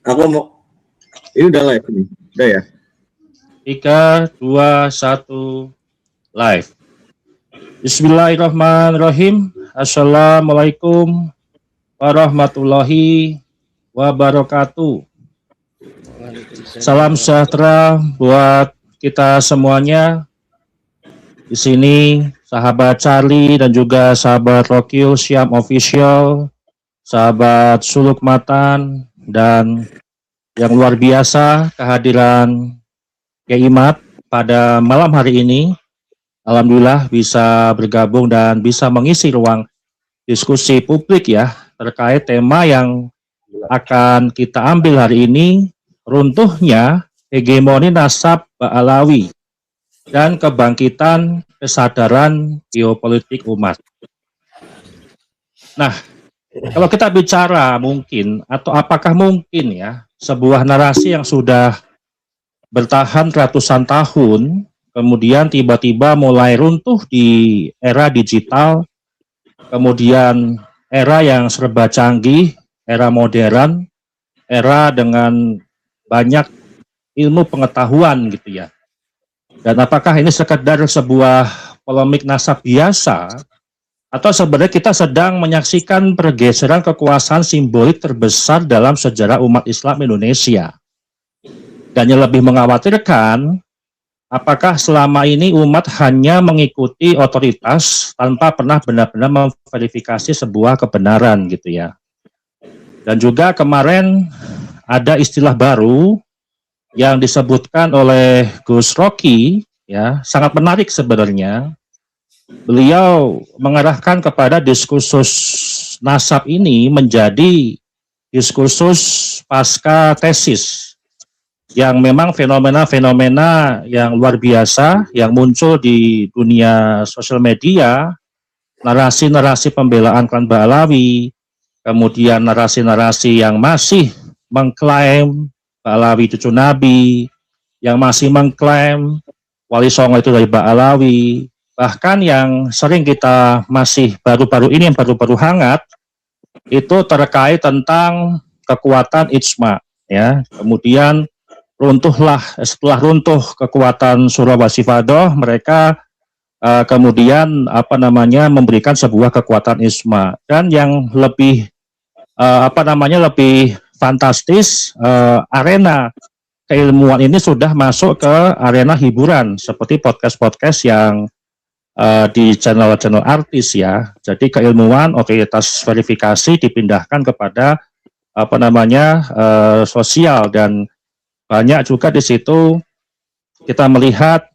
Aku mau, ini udah live nih, udah ya? 3, 2, 1, live. Bismillahirrahmanirrahim. Assalamualaikum warahmatullahi wabarakatuh. Salam sejahtera buat kita semuanya. Di sini sahabat Charlie dan juga sahabat Rokil Siam Official, sahabat Suluk Matan, dan yang luar biasa kehadiran Imat pada malam hari ini. Alhamdulillah bisa bergabung dan bisa mengisi ruang diskusi publik ya terkait tema yang akan kita ambil hari ini, runtuhnya hegemoni nasab Ba'alawi dan kebangkitan kesadaran geopolitik umat. Nah, kalau kita bicara mungkin atau apakah mungkin ya sebuah narasi yang sudah bertahan ratusan tahun, kemudian tiba-tiba mulai runtuh di era digital, kemudian era yang serba canggih, era modern, era dengan banyak ilmu pengetahuan gitu ya. Dan apakah ini sekedar sebuah polemik nasab biasa, atau sebenarnya kita sedang menyaksikan pergeseran kekuasaan simbolik terbesar dalam sejarah umat Islam Indonesia? Dan yang lebih mengkhawatirkan, apakah selama ini umat hanya mengikuti otoritas tanpa pernah benar-benar memverifikasi sebuah kebenaran gitu ya. Dan juga kemarin ada istilah baru yang disebutkan oleh Gus Rocky ya, sangat menarik sebenarnya. Beliau mengarahkan kepada diskursus nasab ini menjadi diskursus pasca tesis, yang memang fenomena-fenomena yang luar biasa yang muncul di dunia sosial media, narasi-narasi pembelaan klan Ba'alawi, kemudian narasi-narasi yang masih mengklaim Ba'alawi cucu Nabi, yang masih mengklaim Wali Songo itu dari Ba'alawi, bahkan yang sering kita masih baru-baru ini, yang baru-baru hangat, itu terkait tentang kekuatan ijma, ya. Kemudian setelah runtuh kekuatan Surah Wasifadoh, mereka kemudian memberikan sebuah kekuatan isma. Dan yang lebih lebih fantastis, arena keilmuan ini sudah masuk ke arena hiburan seperti podcast-podcast yang di channel-channel artis ya. Jadi keilmuan, otoritas verifikasi dipindahkan kepada sosial, dan banyak juga di situ kita melihat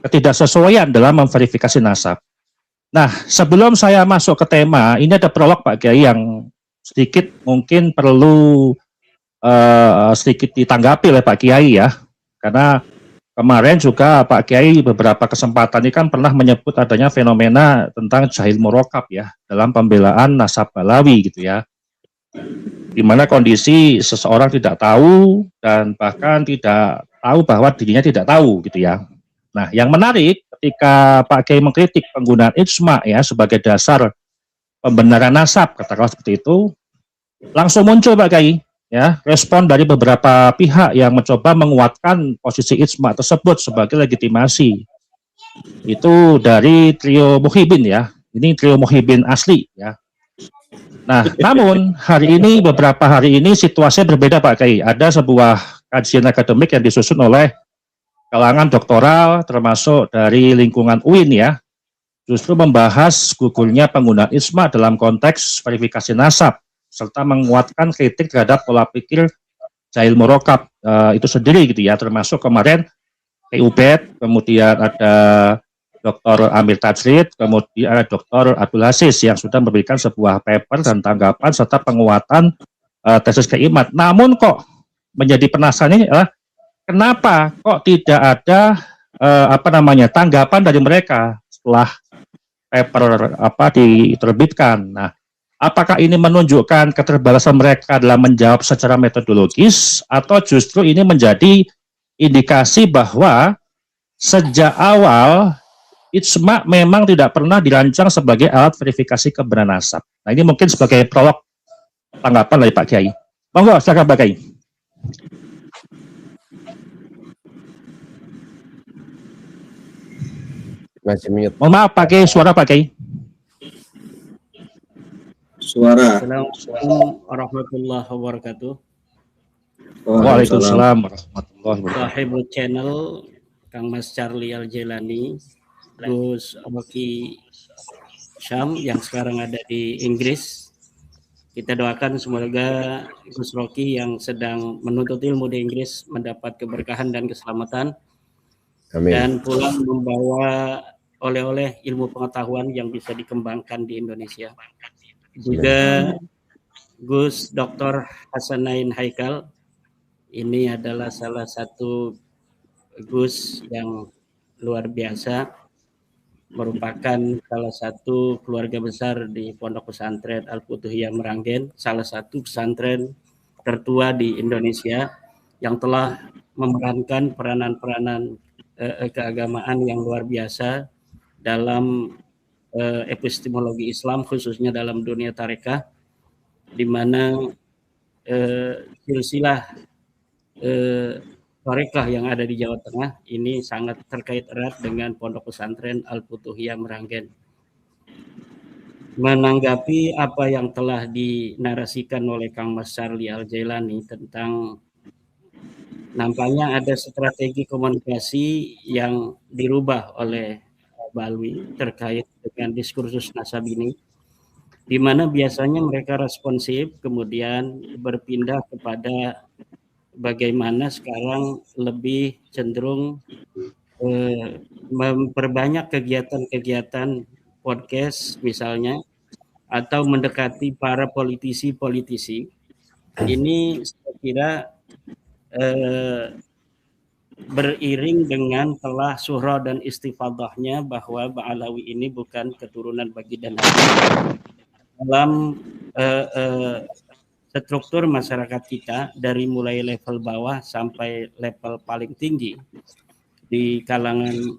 ketidaksesuaian dalam memverifikasi nasab. Nah, sebelum saya masuk ke tema, ini ada prolog Pak Kiai yang sedikit mungkin perlu sedikit ditanggapi oleh Pak Kiai ya. Karena kemarin juga Pak Kiai beberapa kesempatan ini kan pernah menyebut adanya fenomena tentang jahil murokab ya dalam pembelaan nasab Ba'alawi gitu ya. Di mana kondisi seseorang tidak tahu dan bahkan tidak tahu bahwa dirinya tidak tahu gitu ya. Nah, yang menarik ketika Pak Kiai mengkritik penggunaan ijma ya sebagai dasar pembenaran nasab, katakanlah seperti itu, langsung muncul Pak Kiai ya respon dari beberapa pihak yang mencoba menguatkan posisi ijma tersebut sebagai legitimasi. Itu dari trio Muhyiddin ya. Ini trio Muhyiddin asli ya. Nah, namun beberapa hari ini situasinya berbeda Pak Kiai. Ada sebuah kajian akademik yang disusun oleh kalangan doktoral termasuk dari lingkungan UIN ya, justru membahas gugurnya penggunaan ijma dalam konteks verifikasi nasab serta menguatkan kritik terhadap pola pikir jahil murokab itu sendiri gitu ya, termasuk kemarin PUBED, kemudian ada Dr. Amir Tajrid, kemudian ada Dr. Abdul Aziz yang sudah memberikan sebuah paper dan tanggapan serta penguatan tesis Imat. Namun kok menjadi penasaran ini adalah kenapa kok tidak ada tanggapan dari mereka setelah paper diterbitkan. Nah, apakah ini menunjukkan keterbatasan mereka dalam menjawab secara metodologis atau justru ini menjadi indikasi bahwa sejak awal ijma memang tidak pernah dirancang sebagai alat verifikasi kebenaran nasab. Nah, ini mungkin sebagai prolog tanggapan dari Pak Kiai. Monggo, silakan Pak Kiai. Masih mute. Mohon maaf pakai suara Pak Kiai. Suara. Assalamualaikum warahmatullahi wabarakatuh. Waalaikumsalam warahmatullahi wabarakatuh. Sahibul channel Kang Mas Charlie Al-Jailani, Gus Rocky Syam yang sekarang ada di Inggris. Kita doakan semoga Gus Rocky yang sedang menuntut ilmu di Inggris mendapat keberkahan dan keselamatan. Amin. Dan pulang membawa oleh-oleh ilmu pengetahuan yang bisa dikembangkan di Indonesia. Juga Gus Dr. Hasanain Haikal, ini adalah salah satu Gus yang luar biasa, merupakan salah satu keluarga besar di Pondok Pesantren Al-Futuhiyah Meranggen, salah satu pesantren tertua di Indonesia yang telah memerankan peranan-peranan keagamaan yang luar biasa dalam epistemologi Islam, khususnya dalam dunia tarekah, di mana silsilah tarekah yang ada di Jawa Tengah ini sangat terkait erat dengan Pondok Pesantren Al-Futuhiyah Meranggen. Menanggapi apa yang telah dinarasikan oleh Kang Mas Charlie Al-Jailani tentang nampaknya ada strategi komunikasi yang dirubah oleh Balwi terkait dengan diskursus nasab ini, di mana biasanya mereka responsif kemudian berpindah kepada bagaimana sekarang lebih cenderung memperbanyak kegiatan-kegiatan podcast misalnya, atau mendekati para politisi-politisi. Ini saya kira beriring dengan telah surah dan istifadahnya bahwa Ba'alawi ini bukan keturunan Bagi dan Hadi. Dalam struktur masyarakat kita dari mulai level bawah sampai level paling tinggi di kalangan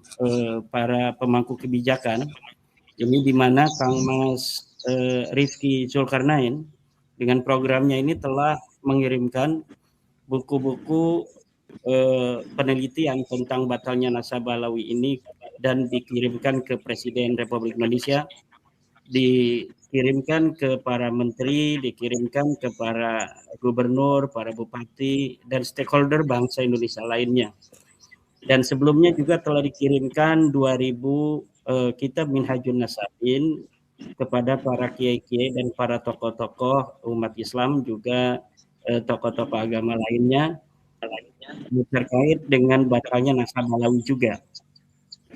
para pemangku kebijakan, ini di mana Kang Mas Rifki Zulkarnain dengan programnya ini telah mengirimkan buku-buku penelitian tentang batalnya nasab Alawi ini dan dikirimkan ke Presiden Republik Indonesia, dikirimkan ke para menteri, dikirimkan ke para gubernur, para bupati, dan stakeholder bangsa Indonesia lainnya. Dan sebelumnya juga telah dikirimkan 2000 kitab Minhajun Nasabin kepada para kiai-kiai dan para tokoh-tokoh umat Islam, juga tokoh-tokoh agama lainnya, terkait dengan batalnya nasab Alawi juga.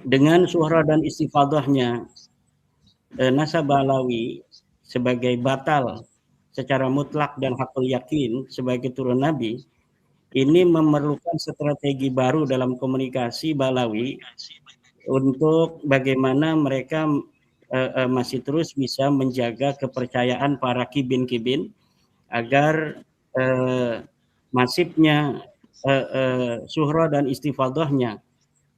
Dengan surah dan istifadahnya nasab Alawi sebagai batal secara mutlak dan hakul yakin sebagai turun Nabi, ini memerlukan strategi baru dalam komunikasi Balawi untuk bagaimana mereka masih terus bisa menjaga kepercayaan para kibin-kibin agar masifnya suhra dan istifadahnya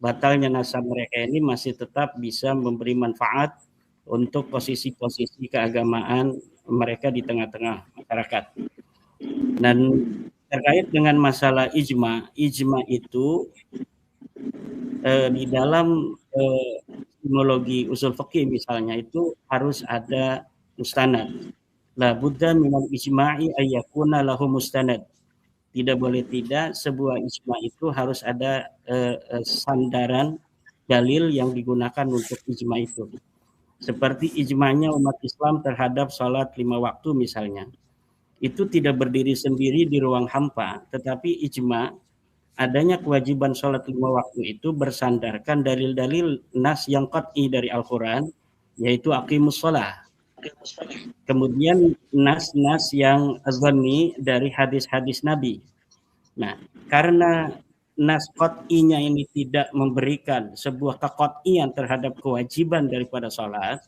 batalnya nasab mereka ini masih tetap bisa memberi manfaat untuk posisi-posisi keagamaan mereka di tengah-tengah masyarakat. Dan terkait dengan masalah ijma itu di dalam etimologi usul fikih misalnya itu harus ada mustanad. La budda minal ijma'i ayyakuna lahu mustanad. Tidak boleh tidak, sebuah ijma itu harus ada sandaran dalil yang digunakan untuk ijma itu. Seperti ijma'nya umat Islam terhadap sholat 5 waktu misalnya. Itu tidak berdiri sendiri di ruang hampa, tetapi ijma adanya kewajiban sholat 5 waktu itu bersandarkan dalil-dalil nas yang qat'i dari Al-Quran, yaitu aqimus sholah. Kemudian nas-nas yang dhanni dari hadis-hadis Nabi. Nah, karena nas qat'inya ini tidak memberikan sebuah kaqat'ian terhadap kewajiban daripada sholat,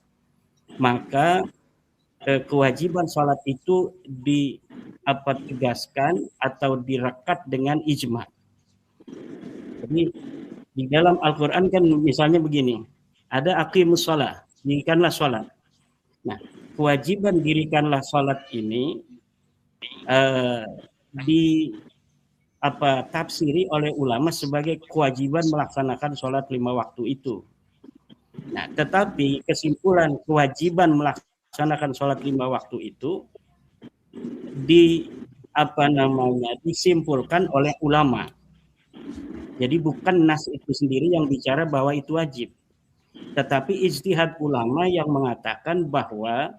maka kewajiban sholat itu ditegaskan atau direkat dengan ijma. Jadi di dalam Al-Quran kan misalnya begini, ada aqimus sholat, dirikanlah sholat. Nah, kewajiban dirikanlah sholat ini tafsiri oleh ulama sebagai kewajiban melaksanakan sholat 5 waktu itu. Nah, tetapi kesimpulan kewajiban melaksanakan sholat 5 waktu itu disimpulkan oleh ulama. Jadi bukan nas itu sendiri yang bicara bahwa itu wajib, tetapi ijtihad ulama yang mengatakan bahwa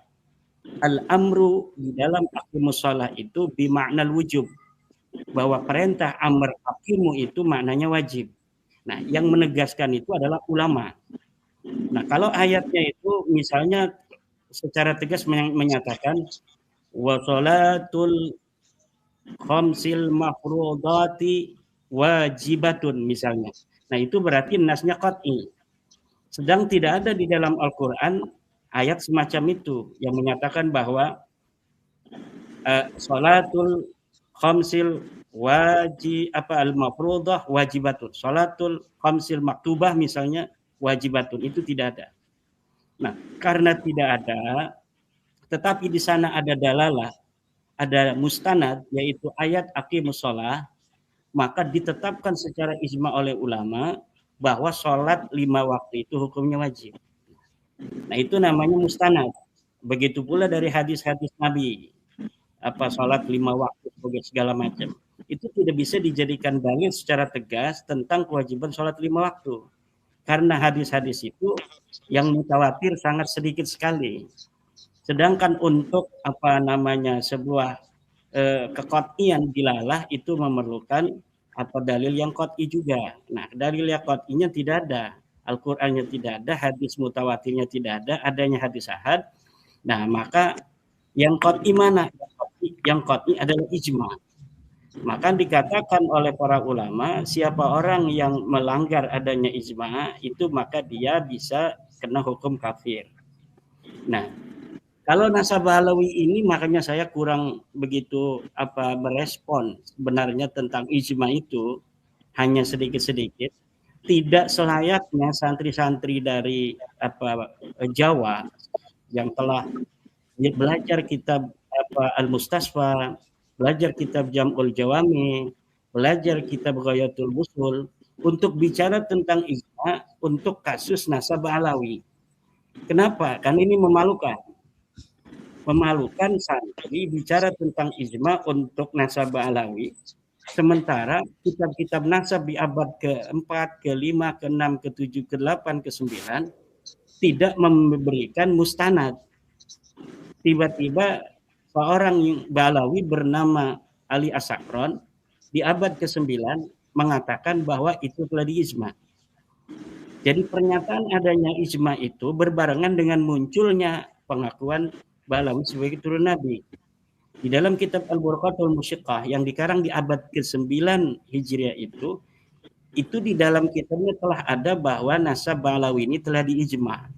al-amru di dalam aqimus shalah itu bimaknal wujub, bahwa perintah amr aqimu itu maknanya wajib. Nah, yang menegaskan itu adalah ulama. Nah, kalau ayatnya itu misalnya secara tegas menyatakan wa sholatul khamsil mafrudati wajibatun misalnya. Nah, itu berarti nasnya qat'i. Sedang tidak ada di dalam Al-Qur'an ayat semacam itu yang menyatakan bahwa sholatul khamsil al-mafruḍah wajibatun. Sholatul khamsil maktubah misalnya wajibatun, itu tidak ada. Nah, karena tidak ada, tetapi di sana ada dalalah, ada mustanad, yaitu ayat aqimus shalah, maka ditetapkan secara ijma oleh ulama bahwa sholat 5 waktu itu hukumnya wajib. Nah, itu namanya mustanad. Begitu pula dari hadis-hadis Nabi, sholat 5 waktu segala macam. Itu tidak bisa dijadikan dalil secara tegas tentang kewajiban sholat 5 waktu. Karena hadis-hadis itu yang mutawatir sangat sedikit sekali. Sedangkan untuk sebuah kekot'ian dilalah itu memerlukan dalil yang qat'i juga. Nah, dalil yang qat'inya tidak ada, Al-Qur'annya tidak ada, hadis mutawatirnya tidak ada, adanya hadis ahad. Nah, maka yang qat'i mana? Yang qat'i adalah ijma. Maka dikatakan oleh para ulama, siapa orang yang melanggar adanya ijma itu maka dia bisa kena hukum kafir. Nah, kalau nasabah alawi ini makanya saya kurang begitu merespon sebenarnya tentang ijma itu, hanya sedikit-sedikit. Tidak selayaknya santri-santri dari Jawa yang telah belajar kitab Al-Mustasfa, belajar kitab Jam'ul Jawami, belajar kitab Ghayatul Wusul untuk bicara tentang ijma untuk kasus nasabah alawi. Kenapa? Karena ini memalukan santri bicara tentang ijma untuk nasabah alawi, sementara kitab-kitab nasab di abad ke-4, ke-5, ke-6, ke-7, ke-8, ke-9 tidak memberikan mustanad. Tiba-tiba seorang Balawi bernama Ali As-Sakron di abad ke-9 mengatakan bahwa itu telah diijma. Jadi pernyataan adanya ijma itu berbarengan dengan munculnya pengakuan Balawi sebagai turun Nabi. Di dalam kitab Al-Burqatul Musyiqqah yang dikarang di abad ke-9 Hijriah itu di dalam kitabnya telah ada bahwa nasab Balawi ini telah diijma.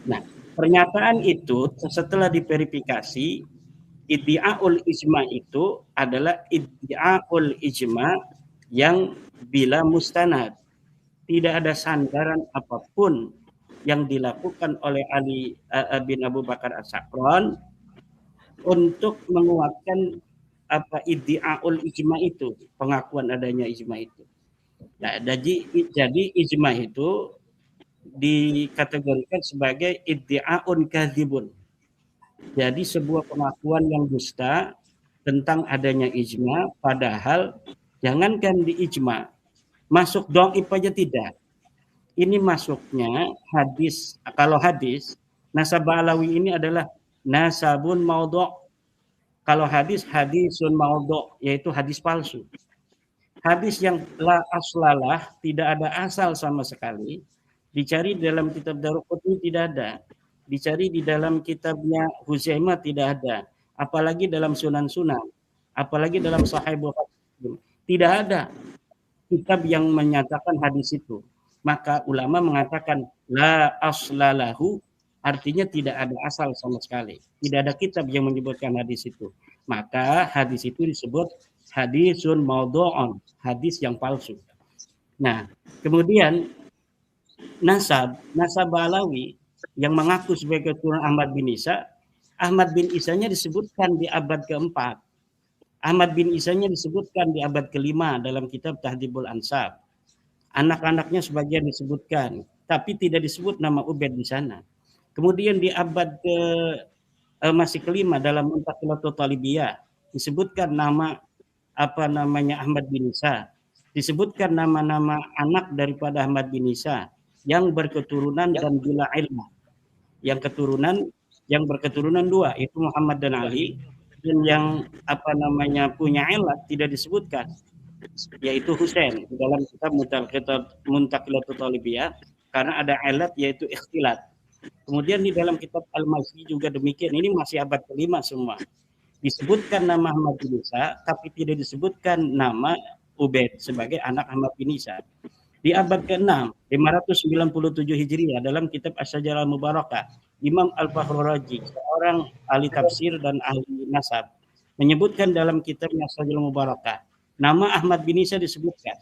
Nah, pernyataan itu setelah diverifikasi, iddi'aul ijma itu adalah iddi'aul ijma yang bila mustanad. Tidak ada sandaran apapun yang dilakukan oleh Ali bin Abu Bakar As-Sakron untuk menguatkan iddi'aul ijma itu, pengakuan adanya ijma itu. Nah, jadi ijma itu dikategorikan sebagai iddi'aun kadzibun. Jadi sebuah pengakuan yang dusta tentang adanya ijma, padahal jangankan di ijma, masuk dhaif aja tidak. Ini masuknya hadis. Kalau hadis, nasabah alawi ini adalah nasabun maudhu'. Kalau hadis, hadisun maudhu', yaitu hadis palsu. Hadis yang la aslalah, tidak ada asal sama sekali, dicari di dalam kitab Daruqutni tidak ada. Dicari di dalam kitabnya Huzaimah tidak ada. Apalagi dalam Sunan-Sunan. Apalagi dalam Sahih Bukhari. Tidak ada kitab yang menyatakan hadis itu. Maka ulama mengatakan la aslalahu, artinya tidak ada asal sama sekali. Tidak ada kitab yang menyebutkan hadis itu. Maka hadis itu disebut hadisun maudhu'un, hadis yang palsu. Nah, kemudian nasab alawi yang mengaku sebagai keturunan Ahmad bin Isa Ahmad bin Isanya disebutkan di abad keempat. Ahmad bin Isanya disebutkan di abad kelima dalam kitab Tahdhibul Ansab. Anak-anaknya sebagian disebutkan, tapi tidak disebut nama Ubaid di sana. Kemudian di abad masih kelima dalam Muntaqilatul Talibiyah disebutkan nama Ahmad bin Isa. Disebutkan nama-nama anak daripada Ahmad bin Isa yang berketurunan dan bila ilmu. Yang berketurunan dua, itu Muhammad dan Ali, dan yang punya ilat tidak disebutkan, yaitu Husain di dalam kitab Muntaqilatul Talibiyah, karena ada ilat yaitu ikhtilat. Kemudian di dalam kitab Al-Masih juga demikian, ini masih abad kelima semua. Disebutkan nama Ahmad bin Isa, tapi tidak disebutkan nama Ubaid sebagai anak Ahmad bin Isa. Di abad ke-6, 597 Hijriah, dalam kitab Asy-Syajarah Al-Mubarakah, Imam Al-Fakhrur Razi, seorang ahli tafsir dan ahli nasab, menyebutkan dalam kitabnya Asy-Syajarah Al-Mubarakah, nama Ahmad bin Isa disebutkan.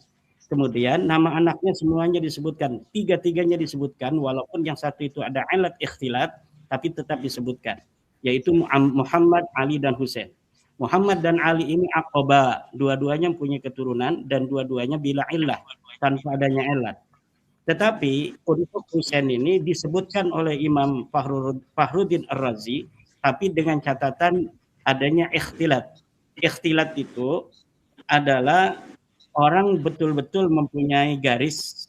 Kemudian nama anaknya semuanya disebutkan, tiga-tiganya disebutkan, walaupun yang satu itu ada ilat ikhtilat, tapi tetap disebutkan, yaitu Muhammad, Ali, dan Husain. Muhammad dan Ali ini aqaba, dua-duanya punya keturunan dan dua-duanya bila illah, tanpa adanya ilat. Tetapi untuk Husain ini disebutkan oleh Imam Fakhruddin Ar-Razi, tapi dengan catatan adanya ikhtilat. Ikhtilat itu adalah orang betul-betul mempunyai garis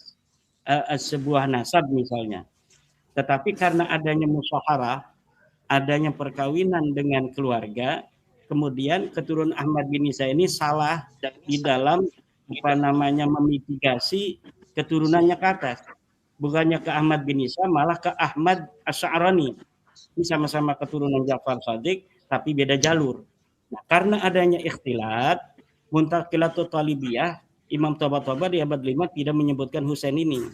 sebuah nasab misalnya. Tetapi karena adanya musyawarah, adanya perkawinan dengan keluarga, kemudian keturunan Ahmad bin Isa ini salah di dalam memitigasi keturunannya ke atas. Bukannya ke Ahmad bin Isa, malah ke Ahmad Asy'arani. Ini sama-sama keturunan Ja'far Shadiq, tapi beda jalur. Nah, karena adanya ikhtilat, Muntaqilatul Talibiyah, Imam Tabatabai di abad 5 tidak menyebutkan Husain ini.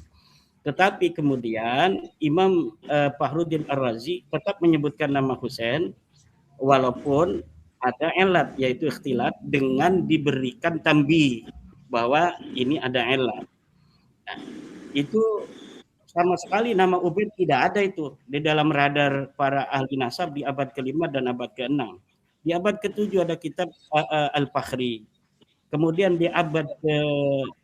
Tetapi kemudian Imam Fakhruddin Ar-Razi tetap menyebutkan nama Husain, walaupun ada ilat, yaitu ikhtilat, dengan diberikan tambih bahwa ini ada ilat. Nah, itu sama sekali nama Ubaid tidak ada itu di dalam radar para ahli nasab di abad ke-5 dan abad ke-6. Di abad ke-7 ada kitab Al-Fakhri. Kemudian di abad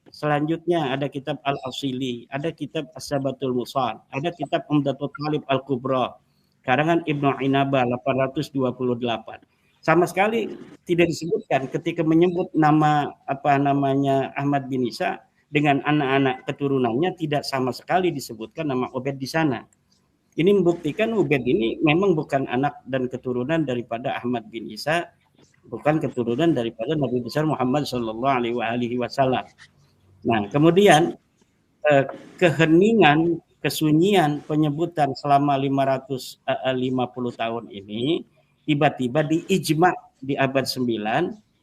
selanjutnya ada kitab Al-Asili, ada kitab As-Sabatul Musal, ada kitab Umdatul Talib Al-Kubra, karangan Ibnu Inabah 828. Sama sekali tidak disebutkan ketika menyebut nama Ahmad bin Isa dengan anak-anak keturunannya, tidak sama sekali disebutkan nama Ubaid di sana. Ini membuktikan Ubaid ini memang bukan anak dan keturunan daripada Ahmad bin Isa, bukan keturunan daripada Nabi besar Muhammad Shallallahu Alaihi Wasallam. Nah, kemudian keheningan, kesunyian penyebutan selama 550 tahun ini tiba-tiba diijma di abad 9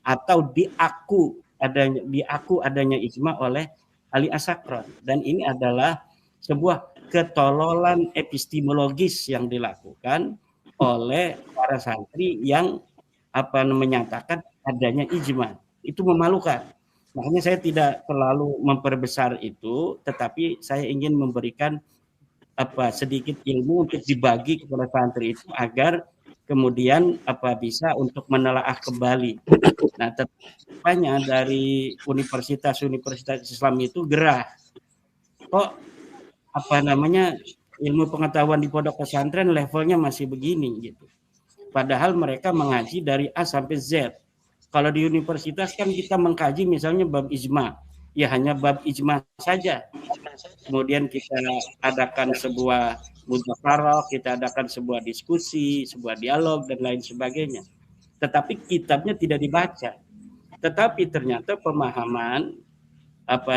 atau diaku adanya ijma oleh Ali As-Sakran, dan ini adalah sebuah ketololan epistemologis yang dilakukan oleh para santri yang menyatakan adanya ijma. Itu memalukan. Makanya saya tidak terlalu memperbesar itu, tetapi saya ingin memberikan sedikit ilmu untuk dibagi kepada santri itu agar kemudian bisa untuk menelaah kembali. Nah, tepatnya dari universitas-universitas Islam itu gerah. Kok ilmu pengetahuan di pondok pesantren levelnya masih begini gitu. Padahal mereka mengaji dari A sampai Z. Kalau di universitas kan kita mengkaji misalnya bab ijma, ya hanya bab ijma saja. Kemudian kita adakan sebuah mudzakarah, kita adakan sebuah diskusi, sebuah dialog dan lain sebagainya. Tetapi kitabnya tidak dibaca. Tetapi ternyata pemahaman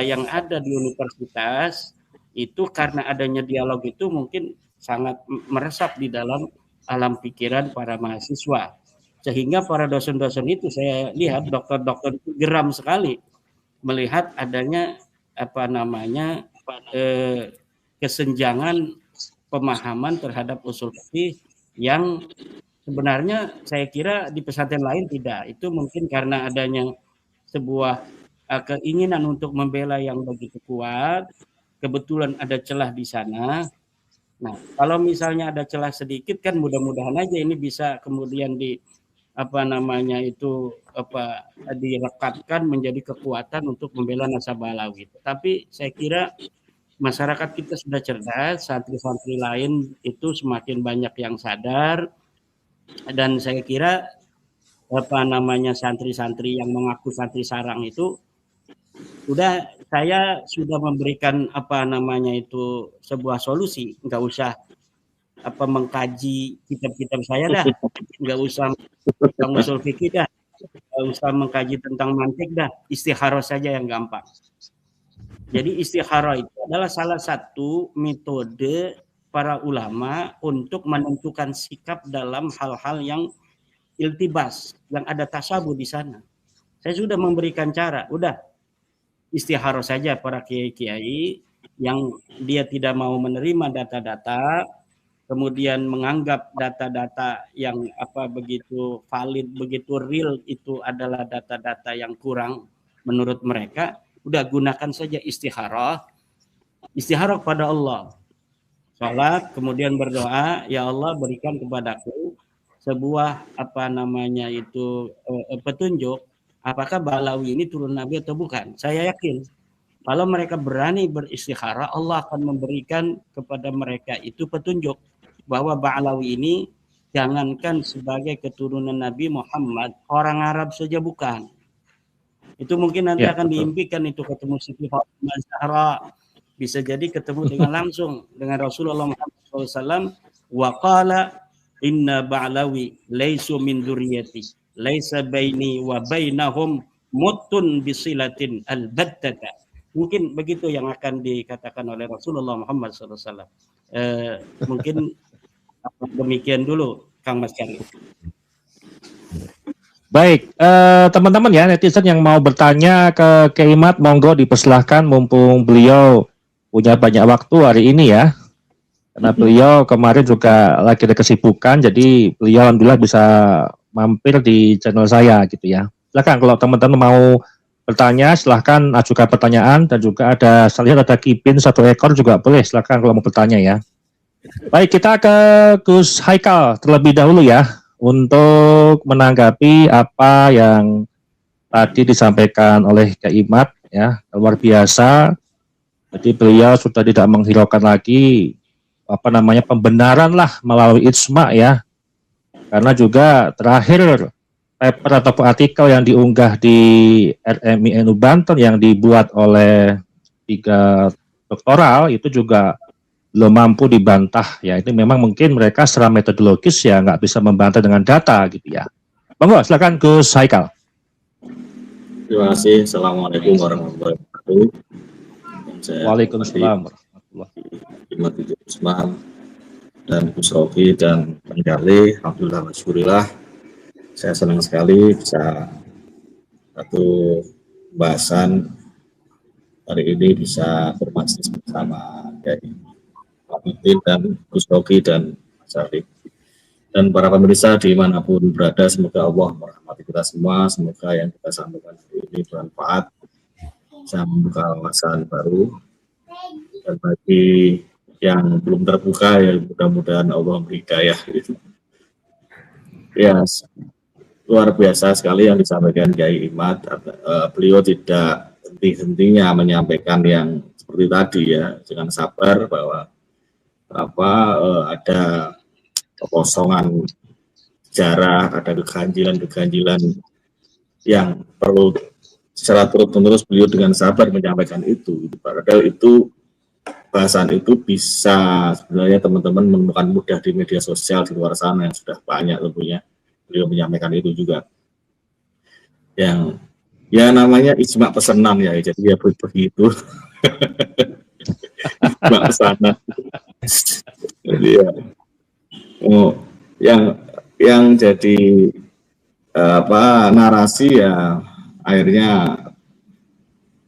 yang ada di universitas itu karena adanya dialog itu mungkin sangat meresap di dalam alam pikiran para mahasiswa. Sehingga para dosen-dosen itu saya lihat dokter-dokter itu geram sekali melihat adanya kesenjangan pemahaman terhadap usul fikih yang sebenarnya saya kira di pesantren lain tidak. Itu mungkin karena adanya sebuah keinginan untuk membela yang begitu kuat. Kebetulan ada celah di sana. Nah, kalau misalnya ada celah sedikit kan mudah-mudahan aja ini bisa kemudian direkatkan menjadi kekuatan untuk membela nasabah Alawi. Tapi saya kira masyarakat kita sudah cerdas, santri-santri lain itu semakin banyak yang sadar, dan saya kira santri-santri yang mengaku santri sarang itu saya sudah memberikan sebuah solusi, nggak usah mengkaji kitab-kitab saya dah, nggak usah usul fikih dah, nggak usah mengkaji tentang mantik dah, istikharah saja yang gampang. Jadi istikharah itu adalah salah satu metode para ulama untuk menentukan sikap dalam hal-hal yang iltibas, yang ada tasabuh di sana. Saya sudah memberikan cara, udah istikharah saja para kiai-kiai yang dia tidak mau menerima data-data, kemudian menganggap data-data yang begitu valid, begitu real itu adalah data-data yang kurang menurut mereka. Udah gunakan saja istikharah kepada Allah, salat, kemudian berdoa, ya Allah berikan kepadaku sebuah petunjuk, apakah Ba'alawi ini turun Nabi atau bukan. Saya yakin kalau mereka berani beristikharah, Allah akan memberikan kepada mereka itu petunjuk bahwa Ba'alawi ini jangankan sebagai keturunan Nabi Muhammad, orang Arab saja bukan. Itu mungkin nanti akan diimpikan itu ketemu Siti Fatimah Zahra, bisa jadi ketemu dengan langsung dengan Rasulullah Muhammad SAW. Wa qala inna Ba'alawi laysu min dzurriyyati laisa baini wa bainahum mutun bisilatin albattata. Mungkin begitu yang akan dikatakan oleh Rasulullah Muhammad SAW. Mungkin demikian dulu, Kang Mas Karim. Baik, teman-teman ya, netizen yang mau bertanya ke Kiai Imad, monggo dipersilahkan mumpung beliau punya banyak waktu hari ini ya. Karena beliau kemarin juga lagi ada kesibukan, jadi beliau alhamdulillah bisa mampir di channel saya gitu ya. Silakan kalau teman-teman mau bertanya, silahkan ajukan pertanyaan, dan juga saya lihat ada kipin 1 ekor juga boleh, silahkan kalau mau bertanya ya. Baik, kita ke Gus Haikal terlebih dahulu ya, untuk menanggapi apa yang tadi disampaikan oleh Kiai Imad ya, luar biasa. Jadi beliau sudah tidak menghiraukan lagi pembenaran lah melalui ijma ya. Karena juga terakhir paper atau artikel yang diunggah di RMINU Banten yang dibuat oleh 3 doktoral itu juga belum mampu dibantah ya. Itu memang mungkin mereka secara metodologis ya nggak bisa membantah dengan data gitu ya. Monggo silakan Gus Haikal. Terima kasih. Assalamualaikum warahmatullahi wabarakatuh. Waalaikumsalam warahmatullahi wabarakatuh. Dan Gus Rofi dan Bang Carli, alhamdulillah masyurillah. Saya senang sekali bisa satu pembahasan hari ini bisa bermajlis bersama Kiai Muhammadin dan Gus Rofi dan Mas Arif. Dan para pemirsa dimanapun berada, semoga Allah merahmati kita semua, semoga yang kita sampaikan hari ini bermanfaat, bisa membuka wawasan baru, dan bagi yang belum terbuka ya mudah-mudahan Allah memberi hidayah gitu. Ya, luar biasa sekali yang disampaikan Kiai Imad. Beliau tidak henti-hentinya menyampaikan yang seperti tadi ya, dengan sabar bahwa ada kekosongan sejarah, ada keganjilan-keganjilan yang perlu secara terus-menerus beliau dengan sabar menyampaikan itu. Padahal itu bahasan itu bisa sebenarnya teman-teman menemukan mudah di media sosial di luar sana yang sudah banyak tentunya beliau menyampaikan itu juga. Yang ya namanya ijma pesanan ya, jadi ya begitu. Ijma pesanan. Jadi ya, yang jadi narasi ya akhirnya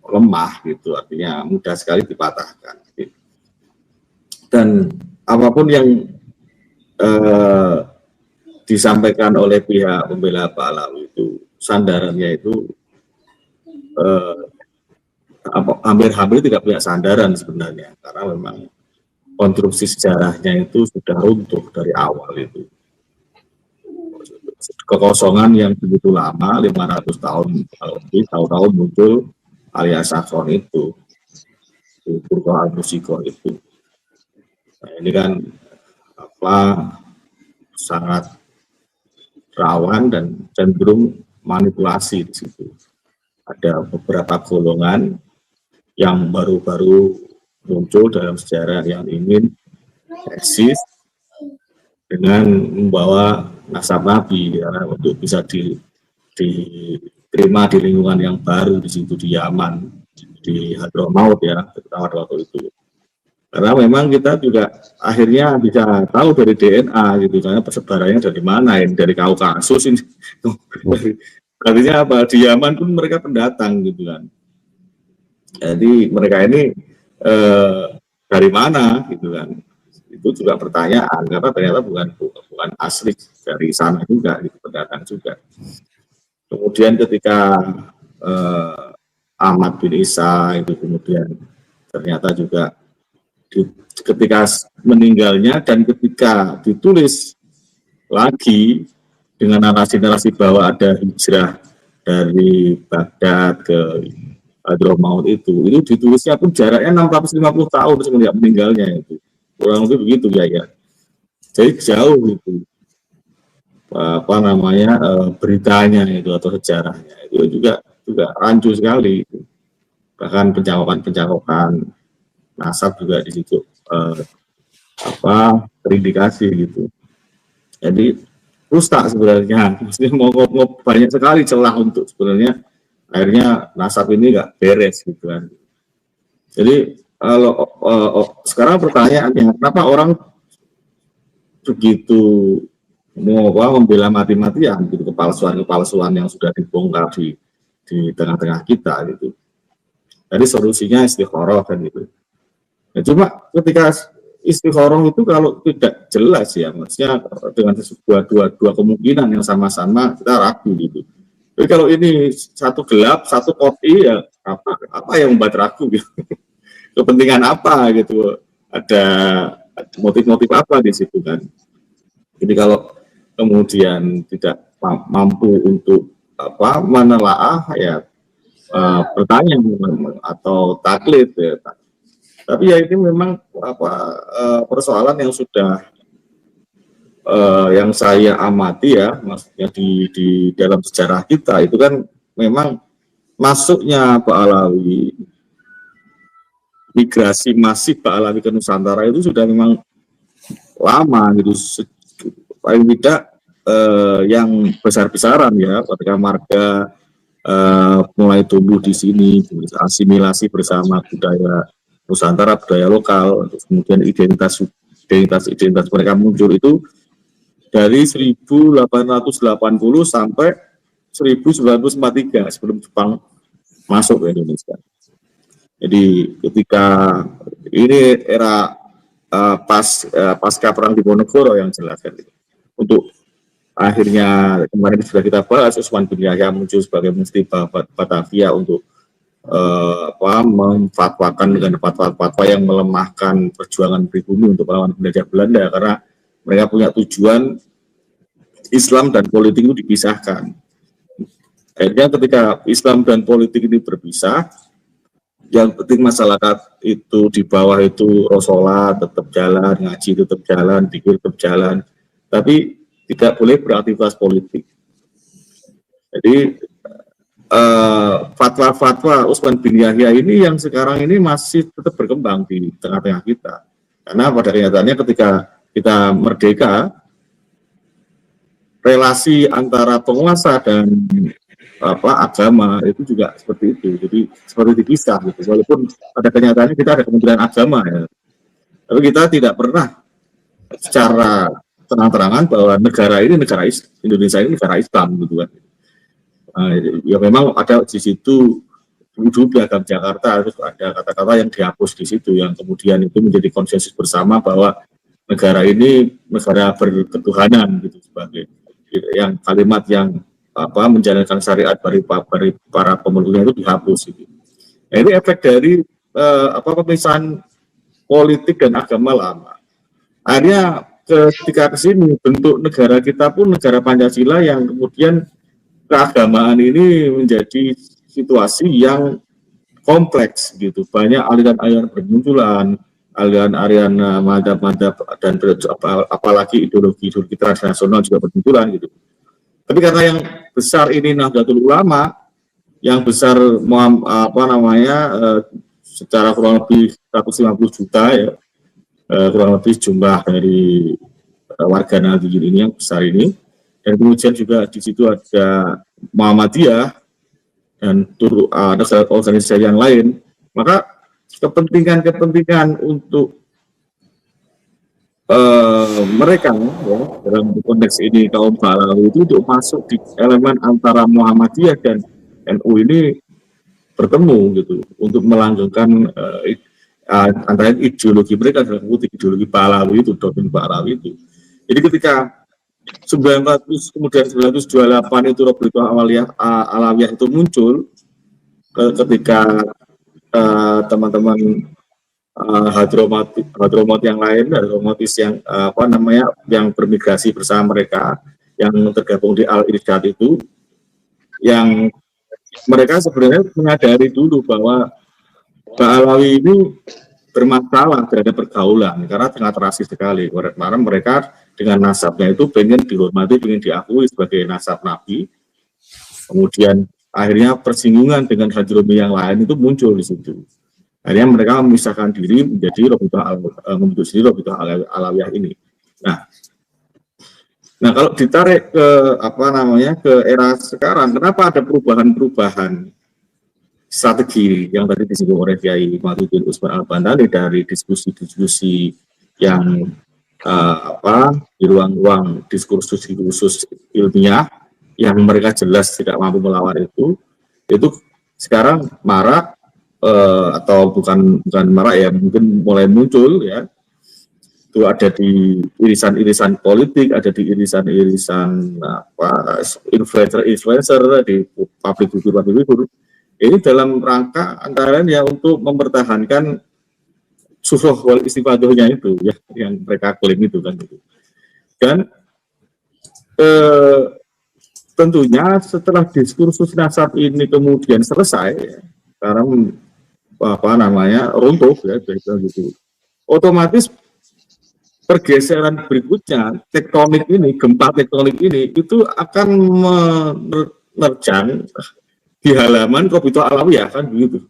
lemah gitu, artinya mudah sekali dipatahkan. Dan apapun yang disampaikan oleh pihak pembela Ba'alawi itu sandarannya itu hampir-hampir tidak punya sandaran sebenarnya, karena memang konstruksi sejarahnya itu sudah runtuh dari awal itu. Kekosongan yang begitu lama, 500 tahun lebih, tahun-tahun muncul alias Sakson itu, Burqa al-Musiko itu. Nah, ini kan sangat rawan dan cenderung manipulasi di situ. Ada beberapa golongan yang baru-baru muncul dalam sejarah yang ingin eksis dengan membawa nasab Nabi ya, untuk bisa diterima di lingkungan yang baru di situ di Yaman, di Hadramaut ya, terutama waktu itu. Karena memang kita juga akhirnya bisa tahu dari DNA gitu, karena persebarannya dari mana, yang dari Kaukasus ini. Artinya apa? Di Yaman pun mereka pendatang gitu kan. Jadi mereka ini dari mana gitu kan? Itu juga pertanyaan, karena ternyata bukan asli dari sana juga, gitu, pendatang juga. Kemudian ketika Ahmad bin Isa itu kemudian ternyata juga ketika meninggalnya dan ketika ditulis lagi dengan narasi-narasi bahwa ada hijrah dari Baghdad ke Hadramaut itu ditulisnya pun jaraknya 650 tahun semenjak meninggalnya itu. Kurang lebih begitu ya. Jadi jauh itu beritanya itu atau sejarahnya itu juga rancu sekali itu. Bahkan pencalokan nasab juga di situ terindikasi gitu. Jadi rusak sebenarnya. Maksudnya mau banyak sekali celah untuk sebenarnya akhirnya nasab ini nggak beres gitu kan. Jadi sekarang pertanyaannya, kenapa orang begitu membela mati-matian gitu, kepalsuan yang sudah dibongkar di tengah-tengah kita gitu. Jadi solusinya istikharah kan gitu. Ya, cuma ketika istikharah itu kalau tidak jelas ya, maksudnya dengan dua kemungkinan yang sama-sama kita ragu gitu. Tapi kalau ini satu gelap, satu kopi ya apa yang membuat ragu gitu. Kepentingan apa gitu, ada motif-motif apa di situ kan. Jadi kalau kemudian tidak mampu untuk menelaah ya bertanya atau taklid ya. Tapi ya ini memang persoalan yang sudah yang saya amati ya, maksudnya di dalam sejarah kita itu kan memang masuknya Pak Alawi, migrasi masif Pak Alawi ke Nusantara itu sudah memang lama gitu, paling tidak yang besar-besaran ya, ketika marga mulai tumbuh di sini, asimilasi bersama budaya Nusantara, budaya lokal, kemudian identitas mereka muncul itu dari 1880 sampai 1943 sebelum Jepang masuk ke Indonesia. Jadi ketika ini era pasca perang Diponegoro yang jelas kan, untuk akhirnya kemarin sudah kita bahas Utsman bin Yahya muncul sebagai mufti Batavia untuk memfatwakan dengan fatwa-fatwa yang melemahkan perjuangan pribumi untuk melawan penjajah Belanda, karena mereka punya tujuan Islam dan politik itu dipisahkan. Akhirnya ketika Islam dan politik ini berpisah, yang penting masyarakat itu di bawah itu sholat tetap jalan, ngaji tetap jalan, zikir tetap jalan, tapi tidak boleh beraktivitas politik. Jadi fatwa-fatwa Utsman bin Yahya ini yang sekarang ini masih tetap berkembang di tengah-tengah kita. Karena pada kenyataannya ketika kita merdeka, relasi antara penguasa dan agama itu juga seperti itu. Jadi seperti dipisah gitu. Walaupun pada kenyataannya kita ada Kementerian Agama ya. Tapi kita tidak pernah secara terang-terangan bahwa negara ini Indonesia ini negara Islam gitu kan. Ya memang ada di situ dulu Piagam Jakarta, terus ada kata-kata yang dihapus di situ yang kemudian itu menjadi konsensus bersama bahwa negara ini negara berketuhanan gitu, sebagai yang kalimat yang menjalankan syariat dari para pemeluknya itu dihapus gitu. Nah, ini efek dari pemisahan politik dan agama lama. Akhirnya ketika kesini bentuk negara kita pun negara Pancasila yang kemudian keagamaan ini menjadi situasi yang kompleks gitu. Banyak aliran-aliran bermunculan, aliran-aliran madhab-madhab dan apalagi ideologi-ideologi transnasional juga bermunculan gitu. Tapi karena yang besar ini Nahdlatul Ulama, yang besar secara kurang lebih 150 juta ya, kurang lebih jumlah dari warga Nahdliyin ini yang besar ini, dan kemudian juga di situ ada Muhammadiyah dan ada organisasi yang lain, maka kepentingan untuk mereka ya, dalam konteks ini kaum Ba'alawi itu untuk masuk di elemen antara Muhammadiyah dan NU ini bertemu gitu untuk melanggengkan antara ideologi mereka dalam ideologi Ba'alawi itu, doktrin Ba'alawi itu. Jadi ketika 900 kemudian 928 itu Robiqah Alawiyah itu muncul ketika teman-teman Hadromat yang lain, Hadromatis yang yang bermigrasi bersama mereka yang tergabung di Al-Irsyad itu, yang mereka sebenarnya menyadari dulu bahwa Ba'alawi ini bermasalah terhadap pergaulan karena sangat rasis sekali. Karena mereka dengan nasabnya itu pengen dihormati, pengen diakui sebagai nasab Nabi. Kemudian akhirnya persinggungan dengan Hadromi yang lain itu muncul di situ. Akhirnya mereka memisahkan diri menjadi Robiqah Alawiyah ini. Nah kalau ditarik ke ke era sekarang, kenapa ada perubahan-perubahan strategi yang tadi disinggung oleh Kiai Mahyudin Usman Al-Bantani dari diskusi-diskusi yang di ruang-ruang diskursus ilmiah yang mereka jelas tidak mampu melawan itu sekarang marak atau bukan marak ya, mungkin mulai muncul ya. Itu ada di irisan-irisan politik, ada di irisan-irisan influencer di public figure. Ini dalam rangka antara lain ya untuk mempertahankan suruh wal istifadahnya itu ya, yang mereka klaim itu kan itu. Dan tentunya setelah diskursus nasab ini kemudian selesai, karena runtuh ya gitu. Otomatis pergeseran berikutnya, tektonik ini, gempa tektonik ini itu akan menerjang di halaman Robiqah Alawiyah kan begitu.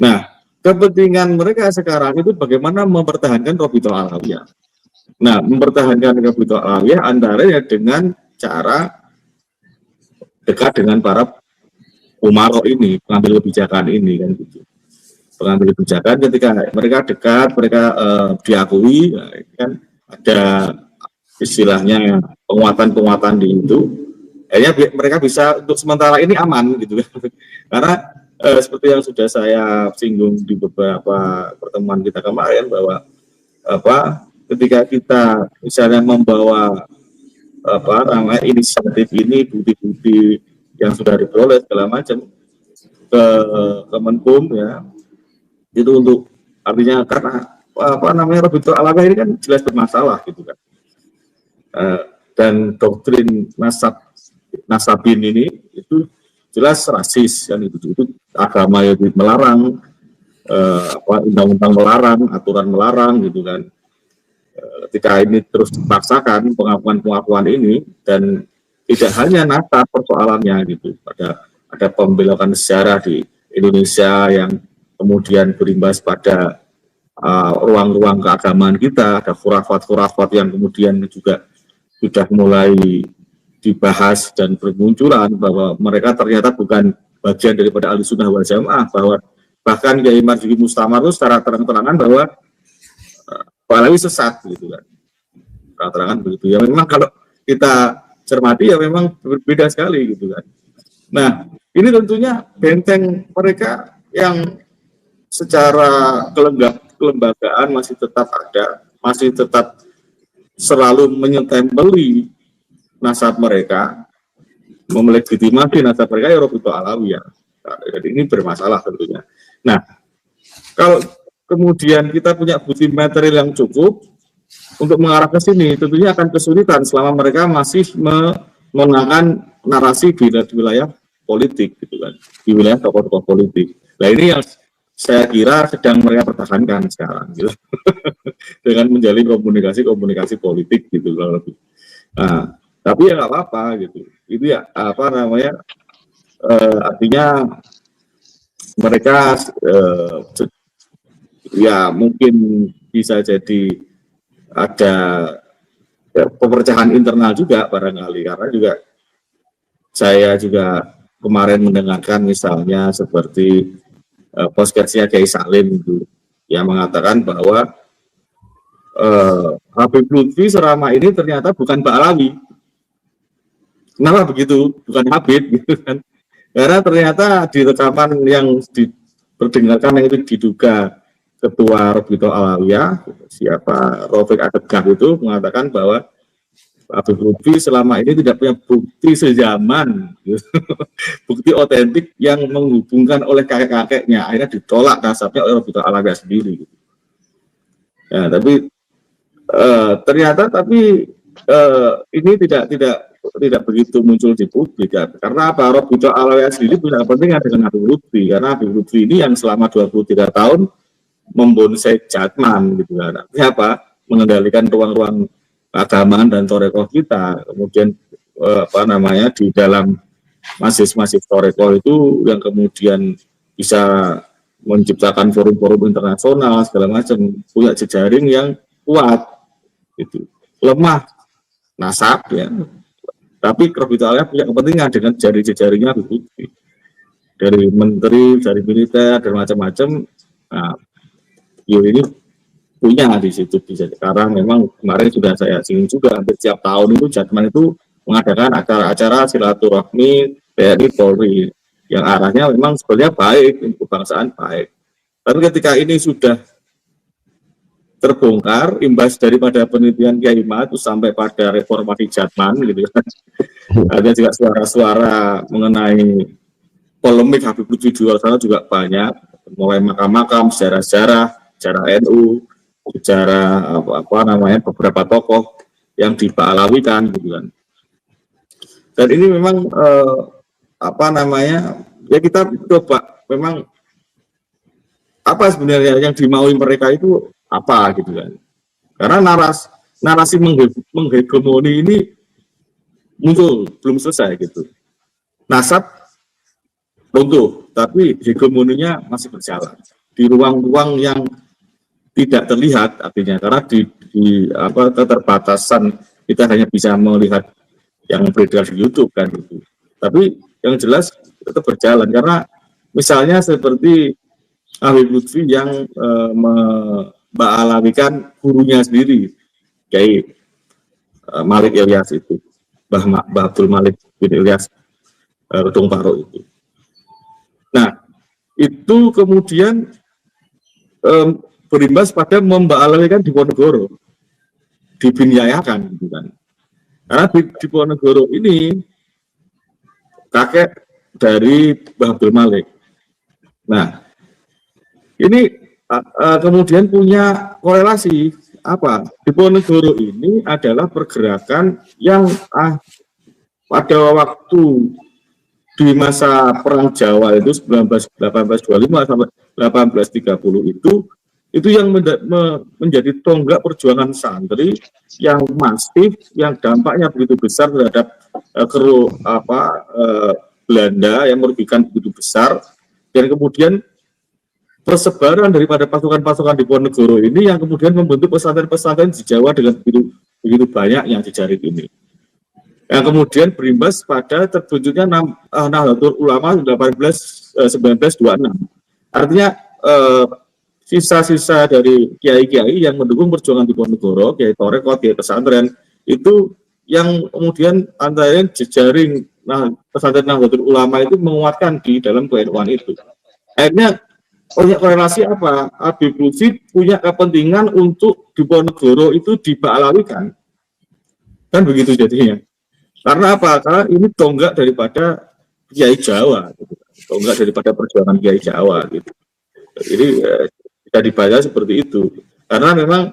Nah, kepentingan mereka sekarang itu bagaimana mempertahankan Robiqah Alawiyah. Nah, mempertahankan Robiqah Alawiyah antaranya dengan cara dekat dengan para umaro ini, pengambil kebijakan ini kan gitu. Pengambil kebijakan ketika mereka dekat, mereka diakui, kan ada istilahnya penguatan-penguatan di itu. Akhirnya mereka bisa untuk sementara ini aman gitu kan. Karena seperti yang sudah saya singgung di beberapa pertemuan kita kemarin bahwa ketika kita misalnya membawa inisiatif ini, bukti-bukti yang sudah diperoleh segala macam ke Kemenkum ya, itu untuk artinya karena Robiqah Alawiyah ini kan jelas bermasalah gitu kan. Dan doktrin nasabin ini itu jelas rasis kan, itu agama yang melarang, undang-undang melarang, aturan melarang gitu kan. Ketika ini terus dipaksakan pengakuan ini, dan tidak hanya nasab persoalannya gitu, ada pembelokan sejarah di Indonesia yang kemudian berimbas pada ruang-ruang keagamaan kita, ada khurafat-khurafat yang kemudian juga sudah mulai dibahas dan bermunculan bahwa mereka ternyata bukan bagian daripada Ahlussunnah wal Jamaah, bahwa bahkan Kiai Marzuki Mustamar itu secara terang-terangan bahwa Ba'alawi sesat gitu kan, terang-terangan begitu ya. Memang kalau kita cermati ya memang berbeda sekali gitu kan. Nah ini tentunya benteng mereka yang secara kelembagaan masih tetap ada, masih tetap selalu menyetembeli nasab mereka, melegitimasi nasab mereka ya Robiqah Alawiyah. Jadi ini bermasalah tentunya. Nah, kalau kemudian kita punya bukti material yang cukup untuk mengarah ke sini, tentunya akan kesulitan selama mereka masih menangkan narasi di wilayah politik, gitu kan, di wilayah tokoh-tokoh politik. Nah ini yang saya kira sedang mereka pertahankan sekarang, gitu. Dengan menjalin komunikasi politik, gitu lebih. Nah, tapi ya nggak apa-apa, gitu. Itu ya apa namanya? Artinya mereka ya mungkin bisa jadi ada pepercahan internal juga barangkali, karena juga saya juga kemarin mendengarkan misalnya seperti podcastnya Kiai Salim itu yang mengatakan bahwa Habib Lutfi selama ini ternyata bukan Ba'alawi. Kenapa begitu? Bukan Habib, gitu kan? Karena ternyata di rekaman yang diperdengarkan yang itu diduga Ketua Robito Alawiyah, siapa Rafiq Adegah itu mengatakan bahwa Habib Lutfi selama ini tidak punya bukti sejaman, bukti otentik yang menghubungkan oleh kakek-kakeknya, akhirnya ditolak nasabnya oleh Robito Alawiyah sendiri. Ya, tapi ternyata ini tidak begitu muncul di publik, ya. Karena apa? Robito Alawiyah sendiri punya kepentingan dengan Habib Lutfi, karena Habib Lutfi ini yang selama 23 tahun membonsai Jatman, gitu kan. Artinya apa? Mengendalikan ruang-ruang keagamaan dan torekoh kita. Kemudian di dalam masjid-masjid torekoh itu yang kemudian bisa menciptakan forum-forum internasional segala macam, punya jejaring yang kuat, gitu. Lemah nasab, ya. Tapi Robito Alawiyah punya kepentingan dengan jejaringnya begitu, dari menteri, dari militer, dan macam-macam. Nah, ini punya di situ bisa. Sekarang memang kemarin sudah saya singgung juga, hampir setiap tahun itu Jatman itu mengadakan acara-acara silaturahmi TNI Polri yang arahnya memang sebenarnya baik untuk kebangsaan, baik. Tapi ketika ini sudah terbongkar imbas daripada penelitian Kiai Ma itu sampai pada reformasi Jatman, gitu kan. Ada juga suara-suara mengenai polemik Habib Lutfi di luar sana juga banyak, mulai makam-makam, sejarah-sejarah, sejarah NU, sejarah beberapa tokoh yang diba'alawikan, gitu kan. Dan ini memang ya kita coba memang apa sebenarnya yang dimaui mereka itu apa, gitu kan. Karena narasi menghegemoni ini muncul belum selesai, gitu. Nasab runtuh, tapi hegemoninya masih berjalan di ruang-ruang yang tidak terlihat, artinya karena di keterbatasan kita hanya bisa melihat yang beredar di YouTube, kan, gitu. Tapi yang jelas tetap berjalan, karena misalnya seperti Habib Lutfi yang memba'alawikan gurunya sendiri, Kiai Malik Ilyas itu, Mbah Abdul Malik bin Ilyas Redung Paro itu. Nah, itu kemudian berimbas pada memba'alawikan Diponegoro, dibinyayakan, gitu kan. Karena di Diponegoro ini kakek dari Mbah Abdul Malik. Nah, ini kemudian punya korelasi apa? Diponegoro ini adalah pergerakan yang pada waktu di masa Perang Jawa itu 1825 sampai 1830 itu yang menjadi tonggak perjuangan santri yang masif, yang dampaknya begitu besar terhadap Belanda yang merugikan begitu besar, dan kemudian persebaran daripada pasukan-pasukan Diponegoro ini yang kemudian membentuk pesantren-pesantren di Jawa dengan begitu banyak yang jejaring ini. Yang kemudian berimbas pada terbentuknya Nahdlatul Ulama 1926. Artinya sisa-sisa dari kiai-kiai yang mendukung perjuangan Diponegoro, kiai torekoh, kiai pesantren, itu yang kemudian antara jejaring pesantren Nahdlatul Ulama itu menguatkan di dalam ke-NU-an itu. Akhirnya punya korelasi apa? Habib Lutfi punya kepentingan untuk Diponegoro itu diba'alawikan. Kan begitu jadinya. Karena apa? Karena ini tonggak daripada Kiai Jawa, gitu. Tonggak daripada perjuangan Kiai Jawa, gitu. Jadi bisa dibaca seperti itu. Karena memang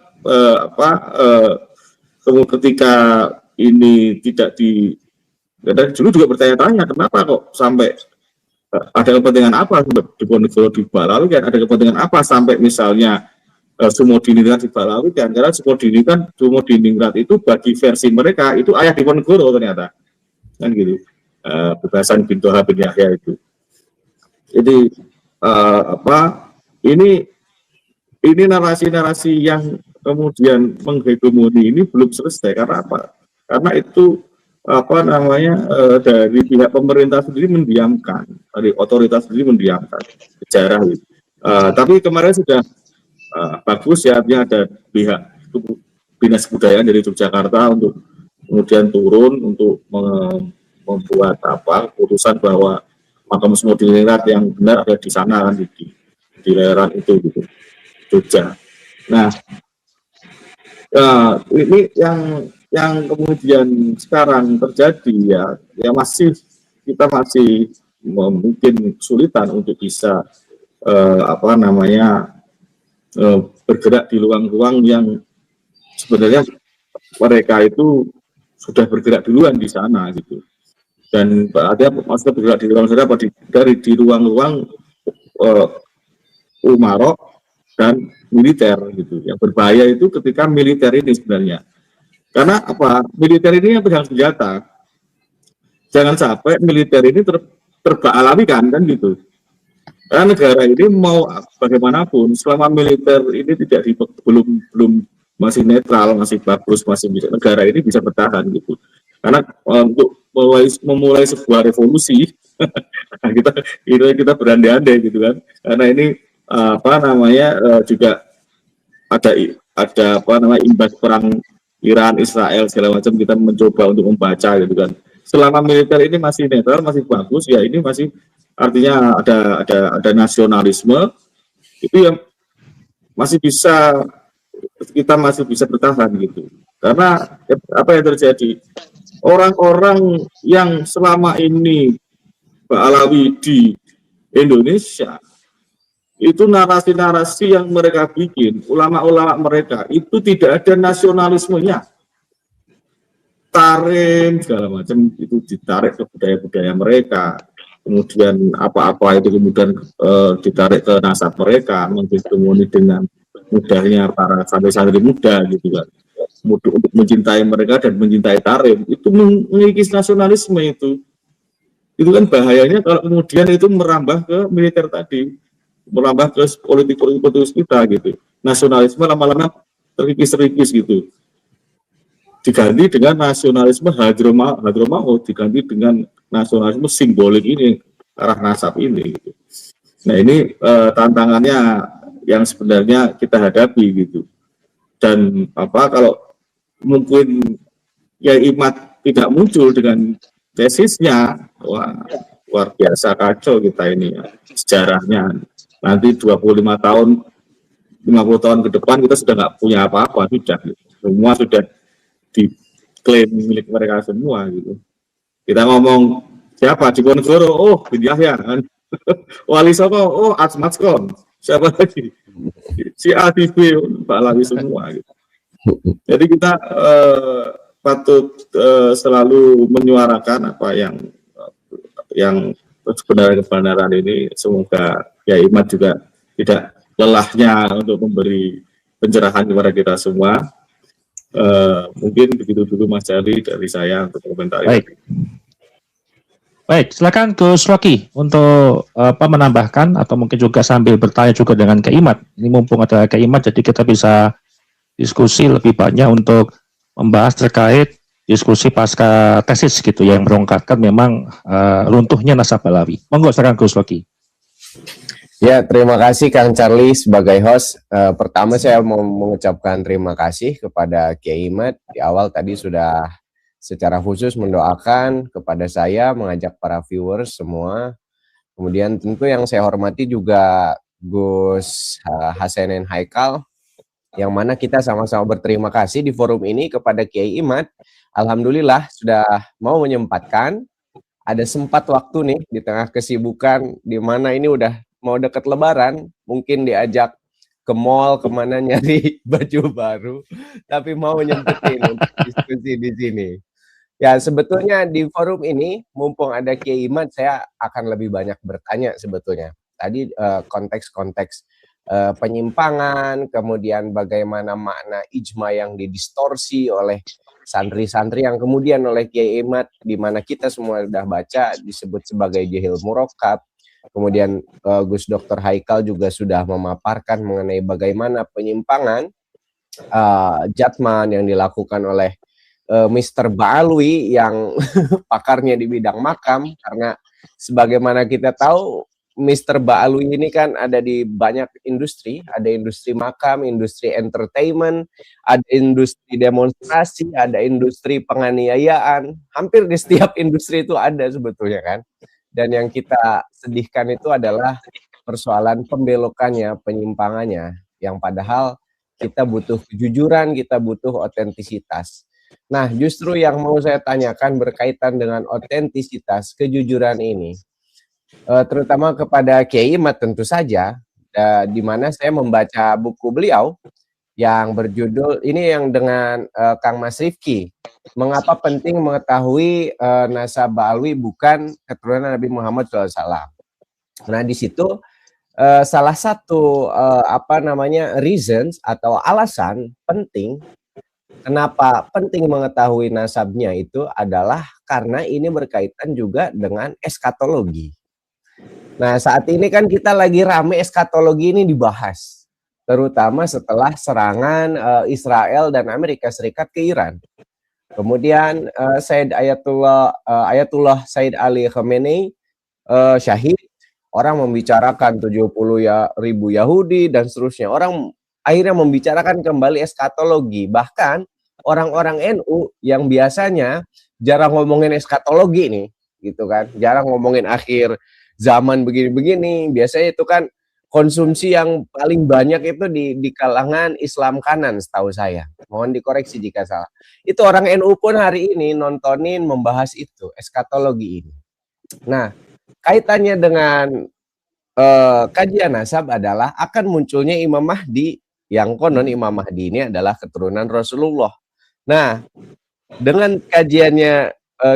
ketika ini tidak dulu juga bertanya-tanya kenapa kok sampai ada kepentingan apa Diponegoro dibalawi kan, ada kepentingan apa sampai misalnya Sumodiningrat dibalawi kan, karena Sumodiningrat itu bagi versi mereka itu ayah Diponegoro ternyata kan gitu. Bebasan bin Toha bin Yahya itu. Jadi ini narasi-narasi yang kemudian menghegemoni ini belum selesai. Karena apa? Karena itu dari pihak pemerintah sendiri mendiamkan, dari otoritas sendiri mendiamkan sejarah itu. Tapi kemarin sudah bagus ya, artinya ada pihak Dinas Kebudayaan dari Yogyakarta untuk kemudian turun untuk membuat keputusan bahwa makam Sumodiningrat yang benar ada di sana kan, di daerah itu gitu, Jogja. Nah, ini yang kemudian sekarang terjadi ya kita masih mungkin kesulitan untuk bisa bergerak di ruang-ruang yang sebenarnya mereka itu sudah bergerak duluan di sana gitu. Dan ada maksudnya bergerak di ruang sana di ruang-ruang umarok dan militer gitu. Yang berbahaya itu ketika militer ini sebenarnya. Karena apa? Militer ini yang pegang senjata. Jangan sampai militer ini terbalawikan kan gitu. Karena negara ini mau bagaimanapun selama militer ini belum masih netral, masih bagus, masih bisa, negara ini bisa bertahan gitu. Karena untuk memulai sebuah revolusi kita berandai-andai gitu kan. Karena ini juga ada imbas perang Iran, Israel segala macam, kita mencoba untuk membaca gitu kan. Selama militer ini masih netral, masih bagus, ya ini masih artinya ada nasionalisme itu yang kita masih bisa bertahan gitu. Karena apa yang terjadi? Orang-orang yang selama ini Alawi di Indonesia itu narasi-narasi yang mereka bikin, ulama-ulama mereka itu tidak ada nasionalismenya. Tarim segala macam itu ditarik ke budaya-budaya mereka. Kemudian apa-apa itu kemudian ditarik ke nasab mereka, menghegemoni dengan mudahnya para santri-santri muda gitu kan. Untuk mencintai mereka dan mencintai tarim itu mengikis nasionalisme itu kan bahayanya kalau kemudian itu merambah ke militer tadi, merambah ke politik kita gitu. Nasionalisme lama-lama terkikis gitu, diganti dengan nasionalisme hadromaut, diganti dengan nasionalisme simbolik ini, arah nasab ini gitu. Nah ini tantangannya yang sebenarnya kita hadapi gitu. Dan kalau mungkin Kiai Imad tidak muncul dengan tesisnya, wah luar biasa kacau kita ini ya. Sejarahnya nanti 25 tahun 50 tahun ke depan kita sudah nggak punya apa-apa, semua sudah diklaim milik mereka semua gitu. Kita ngomong siapa Diponegoro, oh bin Yahya kan. Wali Songo, oh Asmatskon, siapa lagi si ATB Balawi semua gitu. Jadi kita patut selalu menyuarakan apa yang kebenaran ini. Semoga Kiai Imad juga tidak lelahnya untuk memberi pencerahan kepada kita semua. Mungkin begitu dulu Mas Jali dari saya untuk komentar. Baik, silakan Gus Rocky untuk menambahkan atau mungkin juga sambil bertanya juga dengan Kiai Imad. Ini mumpung ada Kiai Imad, jadi kita bisa diskusi lebih banyak untuk membahas terkait diskusi pasca tesis gitu yang merongkatkan memang runtuhnya nasab Balawi. Monggo silakan Gus Rocky. Ya, terima kasih Kang Charlie sebagai host. Pertama saya mau mengucapkan terima kasih kepada Kiai Imad. Di awal tadi sudah secara khusus mendoakan kepada saya, mengajak para viewers semua. Kemudian tentu yang saya hormati juga Gus Hasanin Haikal, yang mana kita sama-sama berterima kasih di forum ini kepada Kiai Imad. Alhamdulillah sudah mau menyempatkan, ada sempat waktu nih di tengah kesibukan di mana ini udah mau dekat Lebaran, mungkin diajak ke mall kemana nyari baju baru, tapi mau nyempetin untuk diskusi di sini. Ya sebetulnya di forum ini mumpung ada Kiai Imad, saya akan lebih banyak bertanya sebetulnya. Tadi konteks-konteks penyimpangan, kemudian bagaimana makna ijma yang didistorsi oleh santri-santri yang kemudian oleh Kiai Imad, di mana kita semua sudah baca disebut sebagai jahil murakkab. Kemudian Gus Dr. Haikal juga sudah memaparkan mengenai bagaimana penyimpangan jatman yang dilakukan oleh Mr. Ba'alwi yang pakarnya di bidang makam, karena sebagaimana kita tahu Mr. Ba'alwi ini kan ada di banyak industri, ada industri makam, industri entertainment, ada industri demonstrasi, ada industri penganiayaan, hampir di setiap industri itu ada sebetulnya kan. Dan yang kita sedihkan itu adalah persoalan pembelokannya, penyimpangannya, yang padahal kita butuh kejujuran, kita butuh otentisitas. Nah, justru yang mau saya tanyakan berkaitan dengan otentisitas, kejujuran ini, terutama kepada Kiai Imad tentu saja, di mana saya membaca buku beliau yang berjudul, ini yang dengan Kang Mas Rifki, mengapa penting mengetahui nasab Ba'alwi bukan keturunan Nabi Muhammad SAW. Nah, di situ salah satu reasons atau alasan penting kenapa penting mengetahui nasabnya itu adalah karena ini berkaitan juga dengan eskatologi. Nah, saat ini kan kita lagi rame eskatologi ini dibahas, terutama setelah serangan Israel dan Amerika Serikat ke Iran. Kemudian Said Ayatullah Said Ali Khamenei syahid, orang membicarakan 70.000 Yahudi dan seterusnya. Orang akhirnya membicarakan kembali eskatologi. Bahkan orang-orang NU yang biasanya jarang ngomongin eskatologi nih, gitu kan, jarang ngomongin akhir zaman begini-begini, biasanya itu kan konsumsi yang paling banyak itu di kalangan Islam kanan setahu saya. Mohon dikoreksi jika salah. Itu orang NU pun hari ini nontonin membahas itu, eskatologi ini. Nah, kaitannya dengan kajian nasab adalah akan munculnya Imam Mahdi, yang konon Imam Mahdi ini adalah keturunan Rasulullah. Nah, dengan kajiannya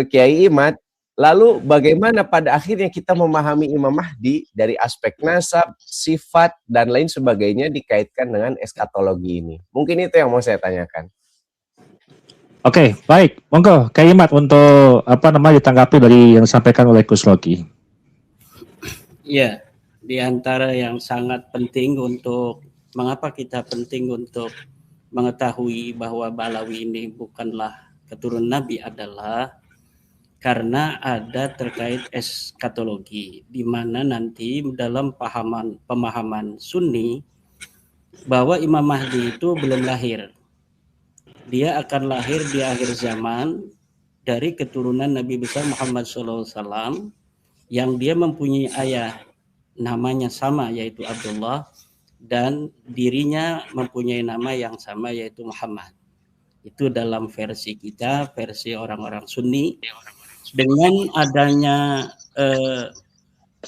Kiai Imad, lalu bagaimana pada akhirnya kita memahami Imam Mahdi dari aspek nasab, sifat, dan lain sebagainya dikaitkan dengan eskatologi ini? Mungkin itu yang mau saya tanyakan. Oke, baik. Monggo, Kiai Imad untuk ditanggapi dari yang disampaikan oleh Gus Rocky. Ya, di antara yang sangat penting untuk mengapa kita penting untuk mengetahui bahwa Ba'alwi ini bukanlah keturunan Nabi adalah karena ada terkait eskatologi, di mana nanti dalam pemahaman Sunni bahwa Imam Mahdi itu belum lahir. Dia akan lahir di akhir zaman dari keturunan Nabi besar Muhammad SAW, yang dia mempunyai ayah namanya sama yaitu Abdullah, dan dirinya mempunyai nama yang sama yaitu Muhammad. Itu dalam versi kita, versi orang-orang Sunni. Dengan adanya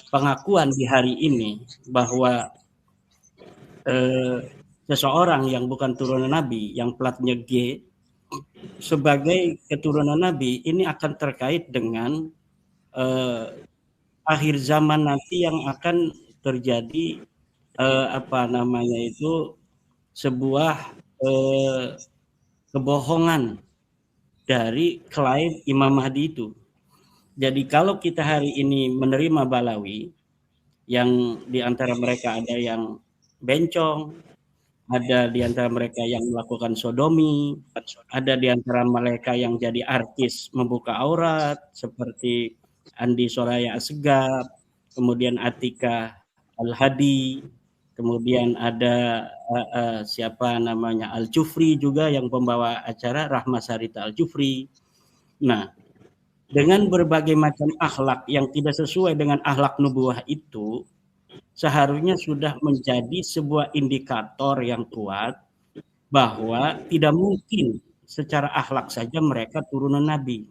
pengakuan di hari ini bahwa seseorang yang bukan turunan Nabi, yang platnya G, sebagai keturunan Nabi, ini akan terkait dengan akhir zaman nanti yang akan terjadi sebuah kebohongan dari klaim Imam Mahdi itu. Jadi kalau kita hari ini menerima Ba'alwi, yang di antara mereka ada yang bencong, ada di antara mereka yang melakukan sodomi, ada di antara mereka yang jadi artis membuka aurat seperti Andi Soraya Assegaf, kemudian Atika Al-Hadi, kemudian ada Al-Jufri juga yang pembawa acara, Rahma Sarita Al-Jufri. Nah, dengan berbagai macam akhlak yang tidak sesuai dengan akhlak nubuwah itu, seharusnya sudah menjadi sebuah indikator yang kuat bahwa tidak mungkin secara akhlak saja mereka turunan Nabi.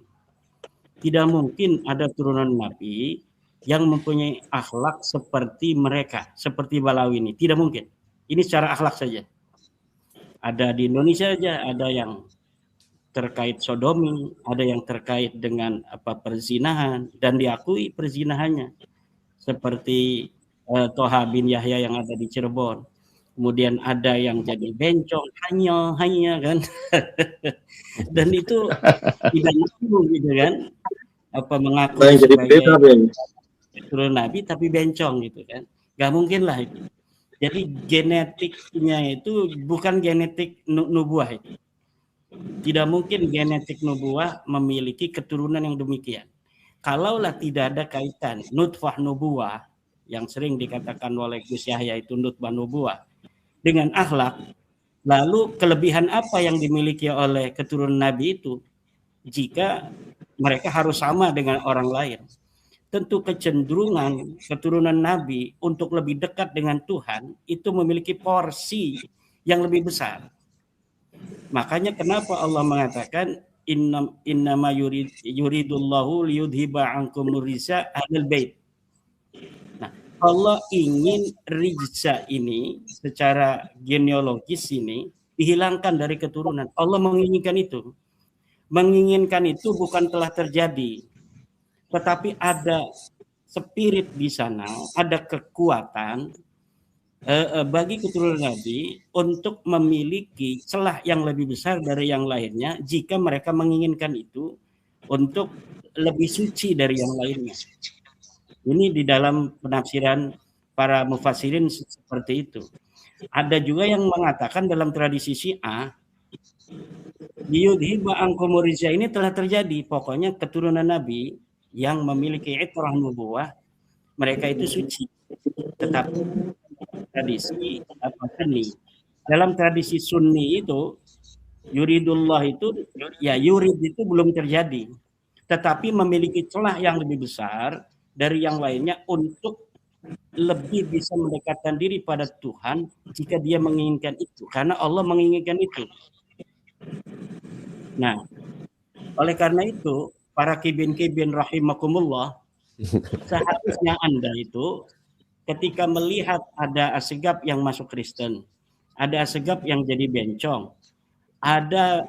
Tidak mungkin ada turunan Nabi yang mempunyai akhlak seperti mereka, seperti Ba'alwi ini. Tidak mungkin. Ini secara akhlak saja. Ada di Indonesia aja, ada yang terkait sodomi, ada yang terkait dengan perzinahan dan diakui perzinahannya. Seperti Toha bin Yahya yang ada di Cirebon. Kemudian ada yang jadi bencong, hanya kan. Dan itu tidak mampu gitu kan. Mengaku sebagai turun Nabi tapi bencong gitu kan. Gak mungkin lah itu. Jadi genetiknya itu bukan genetik nubuah itu. Tidak mungkin genetik nubuah memiliki keturunan yang demikian. Kalaulah tidak ada kaitan nutfah nubuah yang sering dikatakan oleh Gus Yahya itu nutfah nubuah dengan akhlak, lalu kelebihan apa yang dimiliki oleh keturunan Nabi itu jika mereka harus sama dengan orang lain? Tentu kecenderungan keturunan Nabi untuk lebih dekat dengan Tuhan itu memiliki porsi yang lebih besar. Makanya kenapa Allah mengatakan innama yuridullahu liyudhiba ankum rijsa ahlul bait. Nah, Allah ingin rijsa ini secara genealogis ini dihilangkan dari keturunan. Allah menginginkan itu. Menginginkan itu bukan telah terjadi. Tetapi ada spirit di sana, ada kekuatan bagi keturunan Nabi untuk memiliki celah yang lebih besar dari yang lainnya jika mereka menginginkan itu untuk lebih suci dari yang lainnya. Ini di dalam penafsiran para mufassirin seperti itu. Ada juga yang mengatakan dalam tradisi Syiah, yudhiba ankum rijsa ini telah terjadi. Pokoknya keturunan Nabi yang memiliki itrah nubuwah, mereka itu suci. Tetapi tradisi Sunni, dalam tradisi Sunni itu yuridullah itu ya yurid itu belum terjadi, tetapi memiliki celah yang lebih besar dari yang lainnya untuk lebih bisa mendekatkan diri pada Tuhan jika dia menginginkan itu, karena Allah menginginkan itu. Nah, oleh karena itu para kibin-kibin rahimakumullah, seharusnya Anda itu ketika melihat ada Asegaf yang masuk Kristen, ada Asegaf yang jadi bencong, ada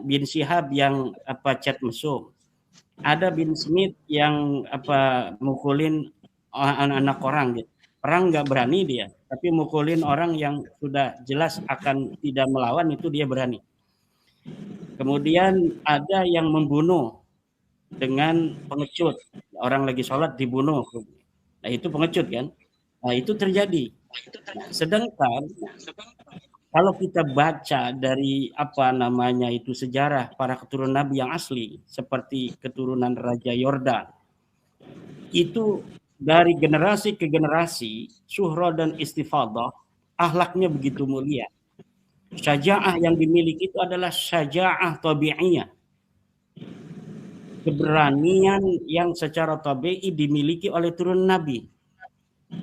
bin Syihab yang cat mesum, ada bin Smith yang mukulin anak-anak orang gitu. Perang nggak berani dia, tapi mukulin orang yang sudah jelas akan tidak melawan itu dia berani. Kemudian ada yang membunuh dengan pengecut, orang lagi sholat dibunuh. Nah itu pengecut kan. Nah itu terjadi. Nah, sedangkan kalau kita baca dari itu sejarah para keturunan Nabi yang asli seperti keturunan Raja Yordan, itu dari generasi ke generasi Syuhra dan Istifadah akhlaknya begitu mulia. Syaja'ah yang dimiliki itu adalah syaja'ah tabi'iyah, keberanian yang secara tabi'i dimiliki oleh turunan Nabi.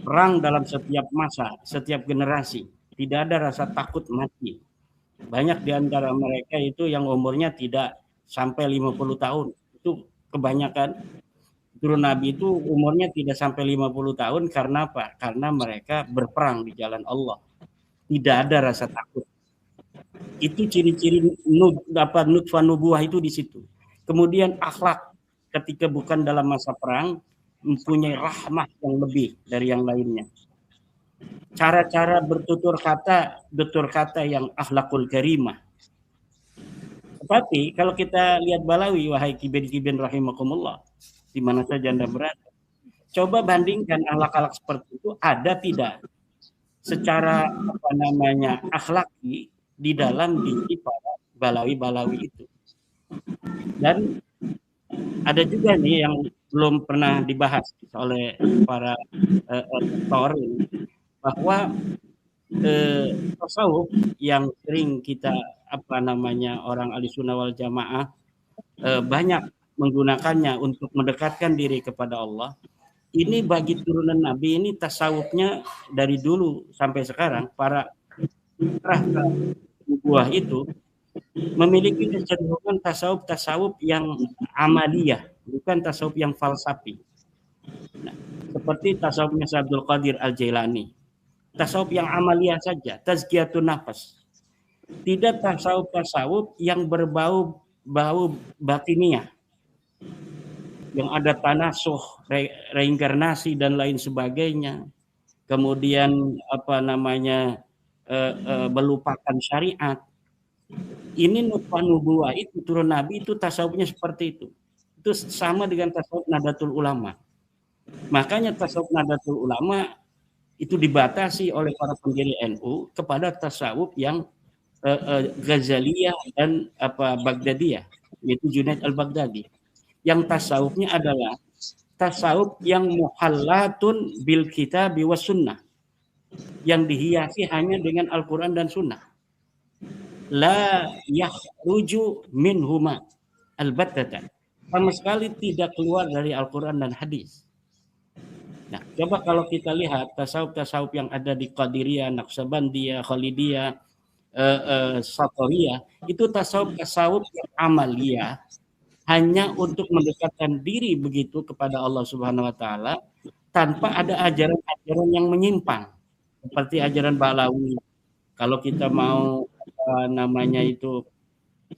Perang dalam setiap masa, setiap generasi. Tidak ada rasa takut mati. Banyak di antara mereka itu yang umurnya tidak sampai 50 tahun. Itu kebanyakan turunan Nabi itu umurnya tidak sampai 50 tahun karena apa? Karena mereka berperang di jalan Allah. Tidak ada rasa takut. Itu ciri-ciri nutfah nubuah itu di situ. Kemudian akhlak ketika bukan dalam masa perang mempunyai rahmah yang lebih dari yang lainnya. Cara-cara bertutur kata yang akhlakul karimah. Tetapi kalau kita lihat Balawi, wahai kibin-kibin rahimakumullah, di mana saja Anda berada, coba bandingkan akhlak-akhlak seperti itu ada tidak secara akhlaki di dalam diri para Balawi-Balawi itu. Dan ada juga nih yang belum pernah dibahas oleh para author bahwa tasawuf yang sering kita orang ahli sunnah wal jamaah banyak menggunakannya untuk mendekatkan diri kepada Allah. Ini bagi turunan Nabi ini tasawufnya dari dulu sampai sekarang para buah itu memiliki kecenderungan tasawuf yang amaliyah, bukan tasawuf yang falsafi. Nah, seperti tasawufnya Syekh Abdul Qadir Al-Jailani, tasawuf yang amaliyah saja, tazkiyatun nafas. Tidak tasawuf yang berbau batiniah, yang ada tanasuh, reinkarnasi dan lain sebagainya. Kemudian melupakan syariat. Ini nutfah nubuwah itu turun nabi itu tasawufnya seperti itu. Itu sama dengan tasawuf Nahdlatul Ulama. Makanya tasawuf Nahdlatul Ulama itu dibatasi oleh para pendiri NU kepada tasawuf yang Ghazaliyah dan Baghdadiyah, yaitu Junaid al-Baghdadi. Yang tasawufnya adalah tasawuf yang muhallatun bil kitabi was sunnah, yang dihiasi hanya dengan Al-Quran dan Sunnah. La yakhruju minhuma albattatan, sama sekali tidak keluar dari Al-Quran dan hadis. Nah, coba kalau kita lihat tasawuf-tasawuf yang ada di Qadiriyah, Naqsabandiyah, Khalidiyah, Satoriyah, itu tasawuf yang amaliyah, hanya untuk mendekatkan diri begitu kepada Allah Subhanahu wa taala tanpa ada ajaran-ajaran yang menyimpang seperti ajaran Ba'lawi. Kalau kita mau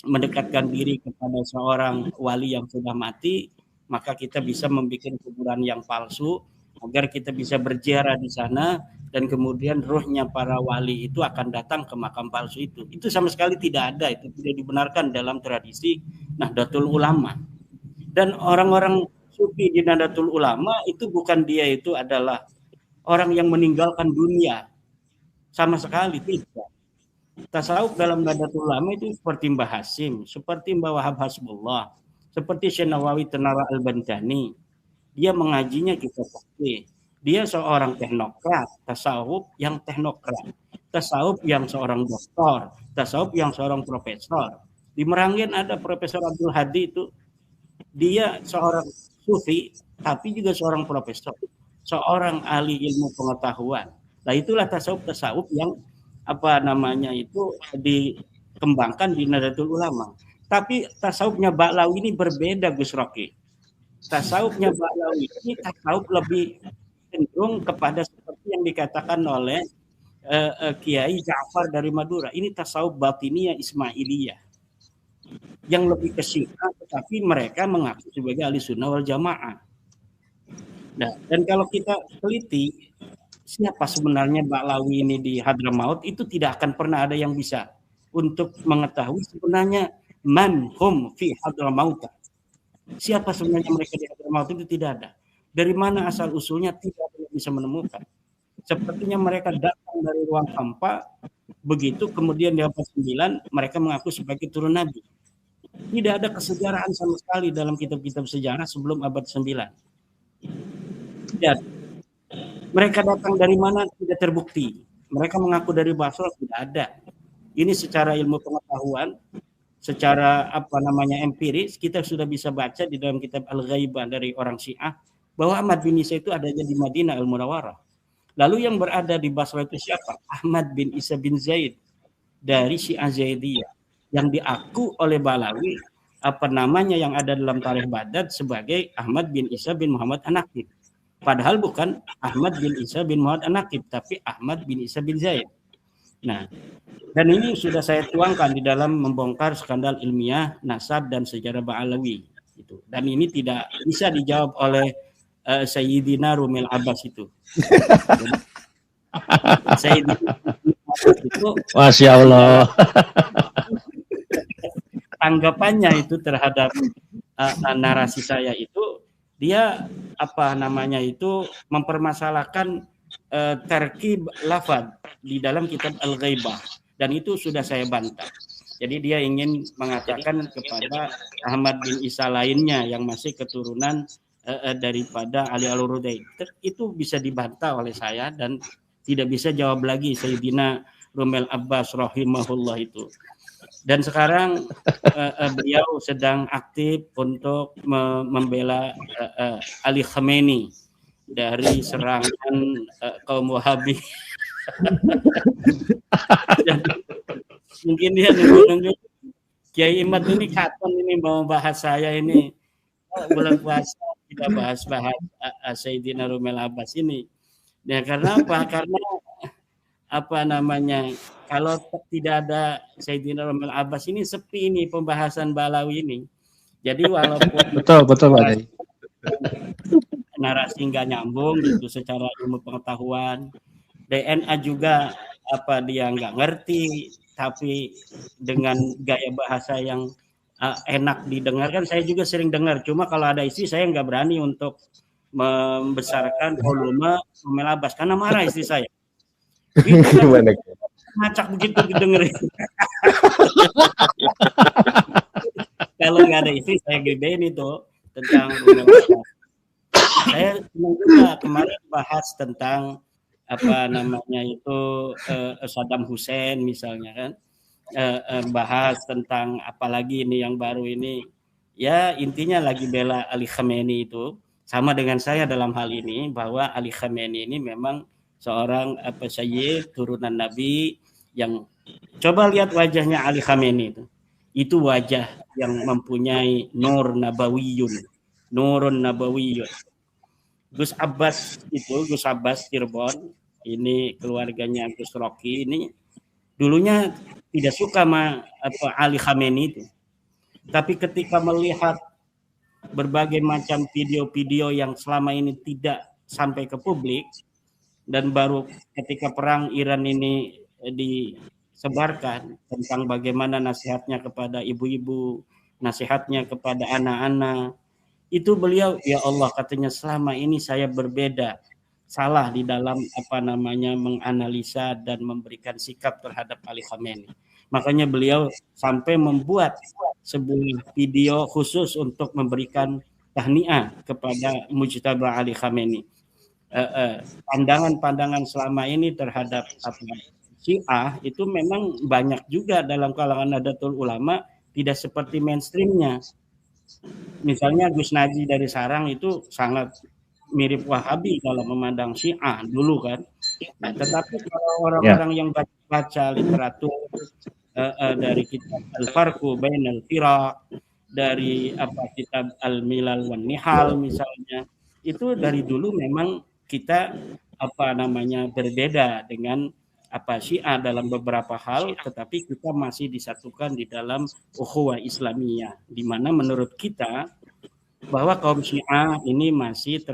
mendekatkan diri kepada seorang wali yang sudah mati, maka kita bisa membuat kuburan yang palsu agar kita bisa berziarah di sana, dan kemudian ruhnya para wali itu akan datang ke makam palsu itu. Itu sama sekali tidak ada, itu tidak dibenarkan dalam tradisi Nahdlatul Ulama. Dan orang-orang sufi di Nahdlatul Ulama itu bukan dia itu adalah orang yang meninggalkan dunia, sama sekali tidak. Tasawuf dalam Nahdlatul Ulama itu seperti Mbah Hasim, seperti Mbah Wahab Hasbullah, seperti Syekh Nawawi Tenara Al-Bantani. Dia mengajinya kita pasti. Dia seorang teknokrat, tasawuf yang teknokrat, tasawuf yang seorang doktor, tasawuf yang seorang profesor. Di Meranggen ada Profesor Abdul Hadi itu, dia seorang sufi tapi juga seorang profesor, seorang ahli ilmu pengetahuan. Nah, itulah tasawuf yang dikembangkan di Nahdlatul Ulama. Tapi tasawufnya Ba'lawi ini berbeda, Gus Rocky. Tasawufnya Ba'lawi ini tasawuf lebih cenderung kepada seperti yang dikatakan oleh Kiai Ja'far dari Madura. Ini tasawuf batiniyah Ismailiyah yang lebih ke Syiah, tetapi mereka mengaku sebagai ahli sunnah wal jamaah. Nah, dan kalau kita teliti siapa sebenarnya Ba'lawi ini di Hadramaut, itu tidak akan pernah ada yang bisa untuk mengetahui sebenarnya man hum fi Hadramaut. Siapa sebenarnya mereka di Hadramaut itu tidak ada. Dari mana asal usulnya tidak ada yang bisa menemukan. Sepertinya mereka datang dari ruang hampa, begitu kemudian di abad 9 mereka mengaku sebagai turun nabi. Tidak ada kesejarahan sama sekali dalam kitab-kitab sejarah sebelum abad 9. Tidak. Mereka datang dari mana tidak terbukti. Mereka mengaku dari Basra, tidak ada. Ini secara ilmu pengetahuan, secara empiris, kita sudah bisa baca di dalam kitab Al-Ghaibah dari orang Syiah bahwa Ahmad bin Isa itu adanya di Madinah Al-Munawwarah. Lalu yang berada di Basra itu siapa? Ahmad bin Isa bin Zaid dari Syiah Zaidiyah, yang diaku oleh Ba'lawi yang ada dalam tarikh Baghdad sebagai Ahmad bin Isa bin Muhammad An-Naqib. Padahal bukan Ahmad bin Isa bin Muhammad An-Naqib, tapi Ahmad bin Isa bin Zaid. Nah, dan ini sudah saya tuangkan di dalam membongkar skandal ilmiah, nasab dan sejarah Ba'lawi itu. Dan ini tidak bisa dijawab oleh Sayyidina Rumil Abbas itu. Sayyidina itu, Masya Allah. tanggapannya itu terhadap narasi saya itu, dia mempermasalahkan terkib lafad di dalam kitab Al-Ghaibah, dan itu sudah saya bantah. Jadi dia ingin mengatakan kepada Ahmad bin Isa lainnya yang masih keturunan daripada Ali Al-Rudai. Itu bisa dibantah oleh saya dan tidak bisa jawab lagi Sayyidina Rumil Abbas rahimahullah itu. Dan sekarang beliau sedang aktif untuk membela Ali Khamenei dari serangan kaum Wahabi. Mungkin dia nunggu Kiai Imad ini kapan ini mau bahas saya ini, bulan puasa kita bahas Sayyidina Rumil Abbas ini. Ya karena apa? Karena apa namanya, kalau tidak ada Sayyidina Umar Abbas ini sepi ini pembahasan Balawi ini. Jadi walaupun Betul Pak Kiai. narasi nggak nyambung gitu secara ilmu pengetahuan, DNA juga apa dia nggak ngerti, tapi dengan gaya bahasa yang enak didengarkan, saya juga sering dengar. Cuma kalau ada istri saya nggak berani untuk membesarkan volume Umar Abbas karena marah istri saya. Gimana? Ngacak begitu didengerin. Kalau nggak ada istri saya gedein itu tentang Umar Abbas. Saya juga kemarin bahas tentang apa namanya itu Saddam Hussein misalnya kan, bahas tentang apalagi ini yang baru ini, ya intinya lagi bela Ali Khamenei itu, sama dengan saya dalam hal ini bahwa Ali Khamenei ini memang seorang apa sayyid turunan Nabi yang coba lihat wajahnya Ali Khamenei itu wajah yang mempunyai nur nabawiyun, nurun nabawiyun. Gus Abbas Cirebon, ini keluarganya Gus Rocky ini dulunya tidak suka sama Ali Khamenei itu. Tapi ketika melihat berbagai macam video-video yang selama ini tidak sampai ke publik, dan baru ketika perang Iran ini disebarkan tentang bagaimana nasihatnya kepada ibu-ibu, nasihatnya kepada anak-anak, itu beliau, ya Allah katanya selama ini saya berbeda, salah di dalam apa namanya menganalisa dan memberikan sikap terhadap Ali Khamenei. Makanya beliau sampai membuat sebuah video khusus untuk memberikan tahniah kepada Mujtaba Ali Khamenei. Pandangan-pandangan selama ini terhadap Syiah itu memang banyak juga dalam kalangan Nahdlatul Ulama, tidak seperti mainstreamnya. Misalnya Gus Naji dari Sarang itu sangat mirip Wahabi dalam memandang Syiah dulu kan. Nah, tetapi kalau orang-orang yang baca literatur dari kitab Al-Farqu Bainal Firaq, dari kitab Al-Milal wan Nihal misalnya, itu dari dulu memang kita berbeda dengan Syiah dalam beberapa hal, tetapi kita masih disatukan di dalam ukhuwah Islamiyah, di mana menurut kita bahwa kaum Syiah ini masih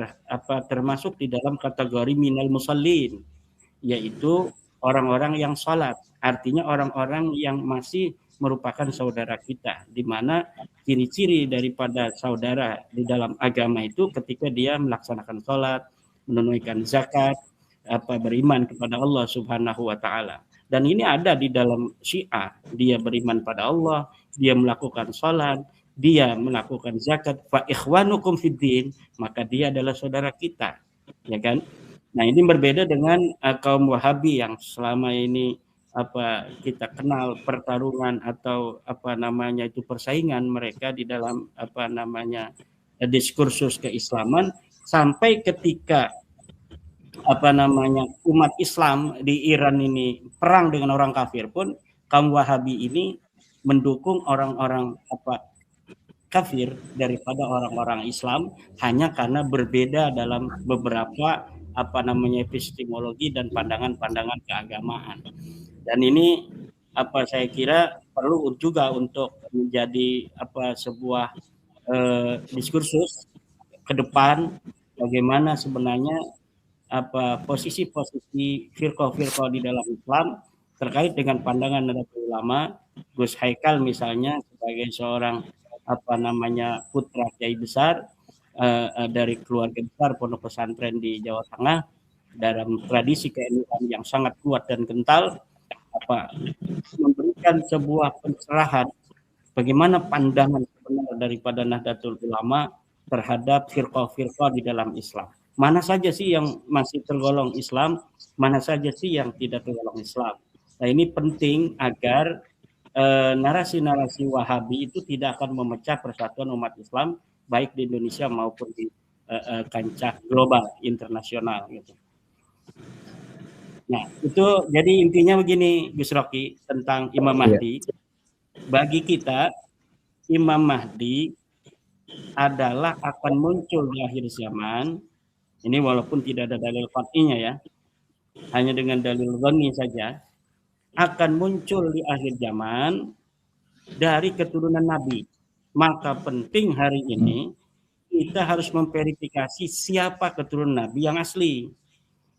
termasuk di dalam kategori minal musallin, yaitu orang-orang yang sholat, artinya orang-orang yang masih merupakan saudara kita, di mana ciri-ciri daripada saudara di dalam agama itu ketika dia melaksanakan sholat, menunaikan zakat, beriman kepada Allah Subhanahu wa Ta'ala. Dan ini ada di dalam Syiah. Dia beriman pada Allah, dia melakukan salat, dia melakukan zakat, fa ikhwanukum fiddin, maka dia adalah saudara kita, ya kan? Nah, ini berbeda dengan kaum Wahabi yang selama ini kita kenal pertarungan atau persaingan mereka di dalam diskursus keislaman, sampai ketika umat Islam di Iran ini perang dengan orang kafir pun, kaum Wahabi ini mendukung orang-orang kafir daripada orang-orang Islam, hanya karena berbeda dalam beberapa epistemologi dan pandangan-pandangan keagamaan. Dan ini saya kira perlu juga untuk menjadi sebuah diskursus ke depan, bagaimana sebenarnya posisi firqah-firqah di dalam Islam terkait dengan pandangan Nahdlatul Ulama. Gus Haikal misalnya sebagai seorang putra kiai besar dari keluarga besar pondok pesantren di Jawa Tengah, dalam tradisi keilmuan yang sangat kuat dan kental, memberikan sebuah pencerahan bagaimana pandangan sebenarnya daripada Nahdlatul Ulama terhadap firqah-firqah di dalam Islam. Mana saja sih yang masih tergolong Islam, mana saja sih yang tidak tergolong Islam. Nah, ini penting agar narasi-narasi Wahabi itu tidak akan memecah persatuan umat Islam, baik di Indonesia maupun di kancah global, internasional gitu. Nah, itu jadi intinya begini, Gus Rocky, tentang Imam Mahdi. Bagi kita, Imam Mahdi adalah akan muncul di akhir zaman. Ini walaupun tidak ada dalil qat'inya ya. hanya dengan dalil dhanni saja, akan muncul di akhir zaman dari keturunan Nabi. Maka penting hari ini kita harus memverifikasi siapa keturunan Nabi yang asli.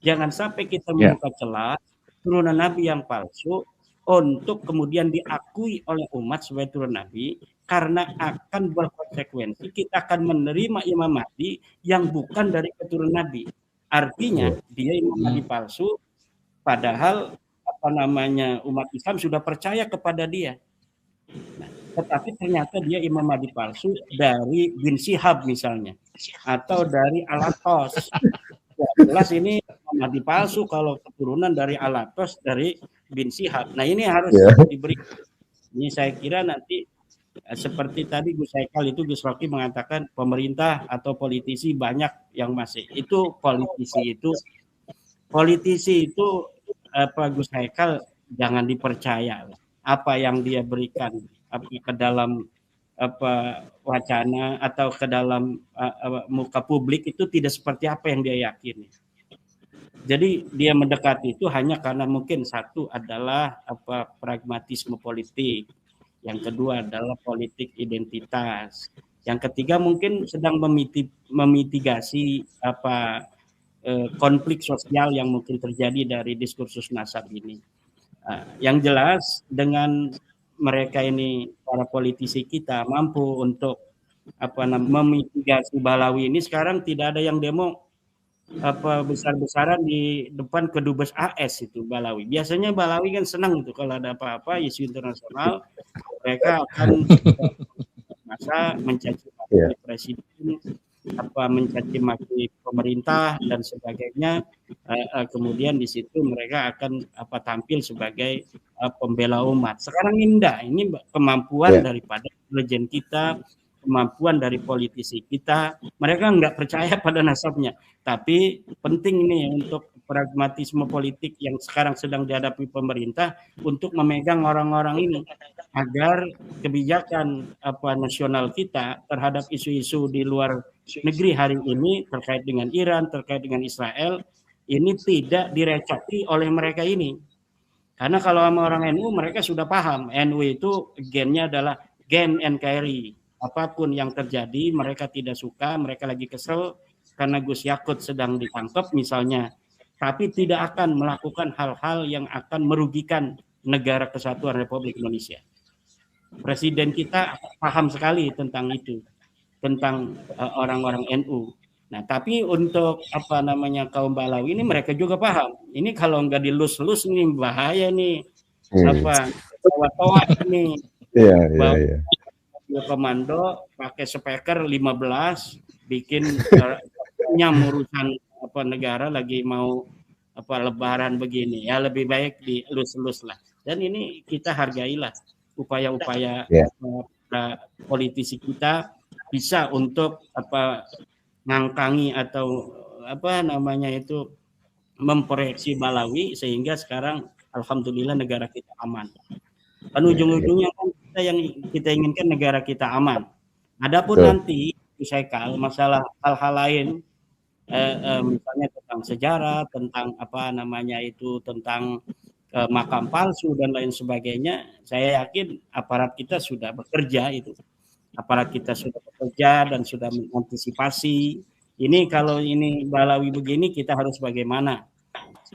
Jangan sampai kita membuka celah keturunan Nabi yang palsu untuk kemudian diakui oleh umat sebagai turunan Nabi, karena akan berkonsekuensi kita akan menerima Imam Mahdi yang bukan dari keturunan Nabi. Artinya dia Imam Mahdi palsu, padahal umat Islam sudah percaya kepada dia. Nah, tetapi ternyata dia Imam Mahdi palsu dari bin Syihab misalnya, atau dari Alatos. Ya, jelas ini Imam Mahdi palsu kalau keturunan dari Alatos, dari bin Syihab. Nah ini harus diberi. Ini saya kira nanti seperti tadi Gus Haikal itu, Gus Rocky mengatakan pemerintah atau politisi banyak yang masih. Itu politisi itu apa, Gus Haikal jangan dipercaya apa yang dia berikan ke dalam wacana atau ke dalam muka publik itu tidak seperti apa yang dia yakini. Jadi dia mendekati itu hanya karena mungkin satu adalah pragmatisme politik, yang kedua adalah politik identitas, yang ketiga mungkin sedang memitigasi konflik sosial yang mungkin terjadi dari diskursus nasab ini. Yang jelas dengan mereka ini, para politisi kita mampu untuk memitigasi Balawi ini. Sekarang tidak ada yang demo besar-besaran di depan kedubes AS itu Balawi. Biasanya Balawi kan senang itu kalau ada apa-apa isu internasional, mereka akan masa mencaci maki presiden, mencaci maki pemerintah dan sebagainya. Kemudian di situ mereka akan tampil sebagai pembela umat. Sekarang ini kemampuan daripada intelijen kita, kemampuan dari politisi kita. Mereka nggak percaya pada nasabnya, tapi penting ini untuk pragmatisme politik yang sekarang sedang dihadapi pemerintah untuk memegang orang-orang ini agar kebijakan nasional kita terhadap isu-isu di luar negeri hari ini terkait dengan Iran, terkait dengan Israel ini tidak direcoki oleh mereka ini. Karena kalau sama orang NU mereka sudah paham, NU itu gennya adalah gen NKRI. Apapun yang terjadi mereka tidak suka, mereka lagi kesel karena Gus Yakut sedang ditangkap misalnya, tapi tidak akan melakukan hal-hal yang akan merugikan negara kesatuan Republik Indonesia. Presiden kita paham sekali tentang itu, tentang orang-orang NU. Nah, tapi untuk kaum Balawi ini mereka juga paham. Ini kalau nggak dilus-lus nih bahaya nya toa ini. Iya. Komando pakai speaker 15 bikin urusan negara lagi mau lebaran begini, ya lebih baik dilus-lus lah. Dan ini kita hargailah upaya-upaya politisi kita bisa untuk ngangkangi atau memproyeksi Balawi sehingga sekarang alhamdulillah negara kita aman. Kan ujung-ujungnya kan kita inginkan negara kita aman. Adapun nanti Haikal masalah hal-hal lain misalnya tentang sejarah, tentang tentang makam palsu dan lain sebagainya, saya yakin aparat kita sudah bekerja itu. Aparat kita sudah bekerja dan sudah mengantisipasi. Ini kalau ini Balawi begini kita harus bagaimana?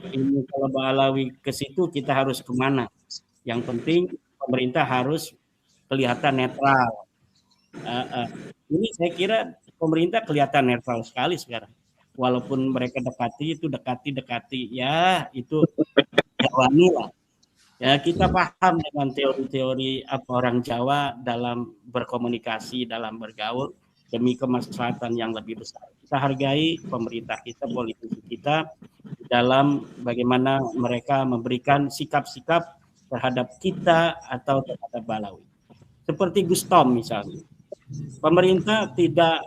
Ini kalau Balawi ke situ kita harus kemana? Yang penting pemerintah harus kelihatan netral. Ini saya kira pemerintah kelihatan netral sekali sekarang. Walaupun mereka dekati, ya itu jawani lah. Ya kita paham dengan teori-teori orang Jawa dalam berkomunikasi, dalam bergaul demi kemaslahatan yang lebih besar. Kita hargai pemerintah kita, politisi kita dalam bagaimana mereka memberikan sikap-sikap terhadap kita atau terhadap Balawi. Seperti Gus Tom misalnya. Pemerintah tidak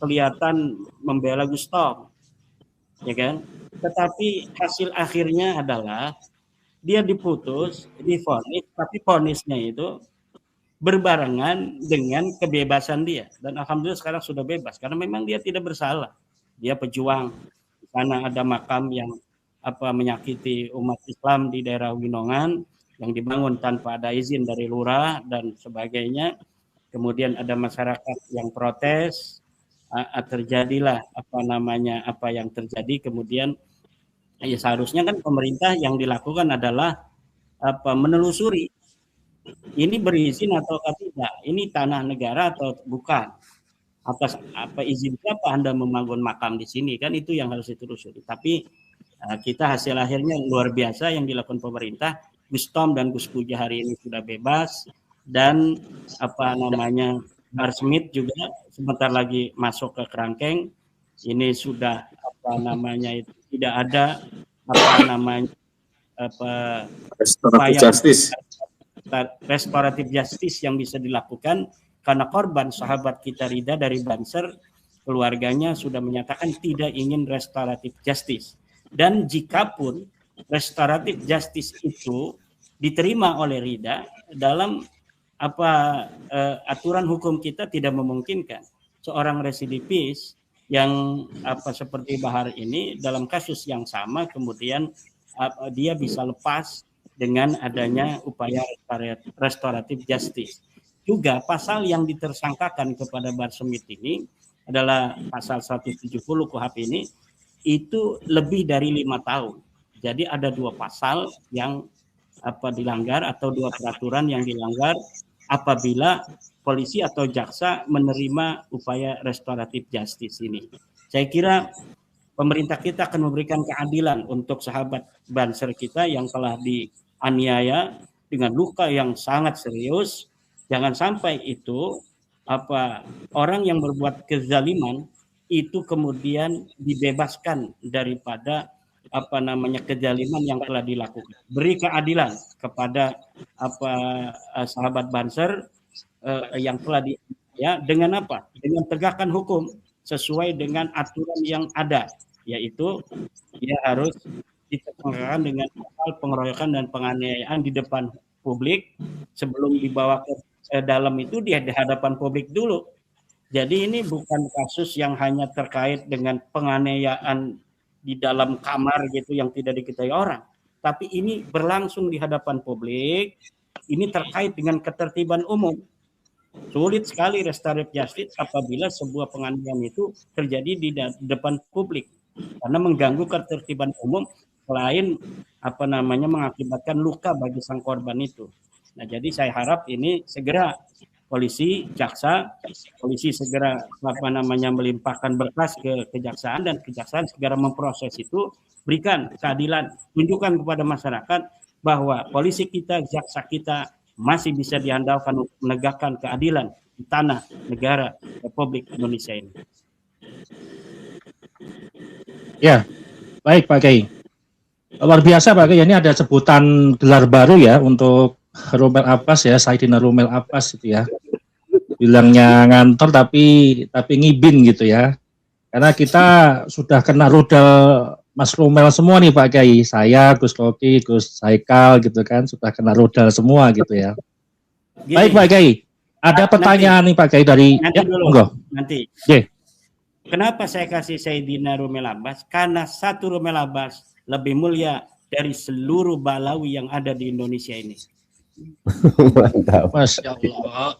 kelihatan membela Gus Tom, ya kan? Tetapi hasil akhirnya adalah dia diputus, divonis, tapi vonisnya itu berbarengan dengan kebebasan dia. Dan alhamdulillah sekarang sudah bebas karena memang dia tidak bersalah. Dia pejuang. Di sana ada makam yang menyakiti umat Islam di daerah Winongan yang dibangun tanpa ada izin dari lurah dan sebagainya. Kemudian ada masyarakat yang protes, terjadilah apa yang terjadi. Kemudian ya seharusnya kan pemerintah yang dilakukan adalah menelusuri ini berizin atau tidak, ini tanah negara atau bukan, atas apa izin siapa Anda membangun makam di sini, kan itu yang harus ditelusuri. Tapi kita hasil akhirnya luar biasa yang dilakukan pemerintah. Gus Tom dan Gus Puja hari ini sudah bebas, dan Bahar Smith juga sebentar lagi masuk ke kerangkeng. Ini sudah itu tidak ada restoratif justice yang bisa dilakukan, karena korban sahabat kita Rida dari Banser, keluarganya sudah menyatakan tidak ingin restoratif justice. Dan jikapun restoratif justice itu diterima oleh Rida, dalam aturan hukum kita tidak memungkinkan seorang residivis yang seperti Bahar ini dalam kasus yang sama kemudian dia bisa lepas dengan adanya upaya restoratif justice. Juga pasal yang ditersangkakan kepada Bahar Smith ini adalah pasal 170 KUHP ini, itu lebih dari 5 tahun. Jadi ada 2 pasal yang dilanggar atau 2 peraturan yang dilanggar apabila polisi atau jaksa menerima upaya restoratif justice ini. Saya kira pemerintah kita akan memberikan keadilan untuk sahabat Banser kita yang telah dianiaya dengan luka yang sangat serius. Jangan sampai itu orang yang berbuat kezaliman itu kemudian dibebaskan daripada kezaliman yang telah dilakukan. Beri keadilan kepada sahabat Banser yang telah dengan apa? Dengan tegakkan hukum sesuai dengan aturan yang ada, yaitu dia harus ditekankan dengan pasal pengeroyokan dan penganiayaan di depan publik. Sebelum dibawa ke dalam itu dia di hadapan publik dulu. Jadi ini bukan kasus yang hanya terkait dengan penganiayaan di dalam kamar gitu yang tidak diketahui orang, tapi ini berlangsung di hadapan publik. Ini terkait dengan ketertiban umum. Sulit sekali restoratif justice apabila sebuah penganiayaan itu terjadi di depan publik, karena mengganggu ketertiban umum selain mengakibatkan luka bagi sang korban itu. Nah, jadi saya harap ini segera polisi segera melimpahkan berkas ke kejaksaan, dan kejaksaan segera memproses itu, berikan keadilan, tunjukkan kepada masyarakat bahwa polisi kita, jaksa kita masih bisa diandalkan untuk menegakkan keadilan di tanah negara Republik Indonesia ini. Ya, baik Pak Kiai. Luar biasa Pak Kiai, ini ada sebutan gelar baru ya untuk Romel Abbas ya, Saidina Romel Abbas itu ya. Bilangnya ngantor tapi ngibin gitu ya. Karena kita sudah kena rudal Mas Romel semua nih Pak Kiai. Saya, Gus Loki, Gus Haikal gitu kan, sudah kena rudal semua gitu ya. Gini, baik Pak Kiai, ada pertanyaan nih Pak Kiai dari nanti. Yeah. Kenapa saya kasih Saidina Romel Abbas? Karena satu Romel Abbas lebih mulia dari seluruh Balawi yang ada di Indonesia ini. Mantap. Masya Allah.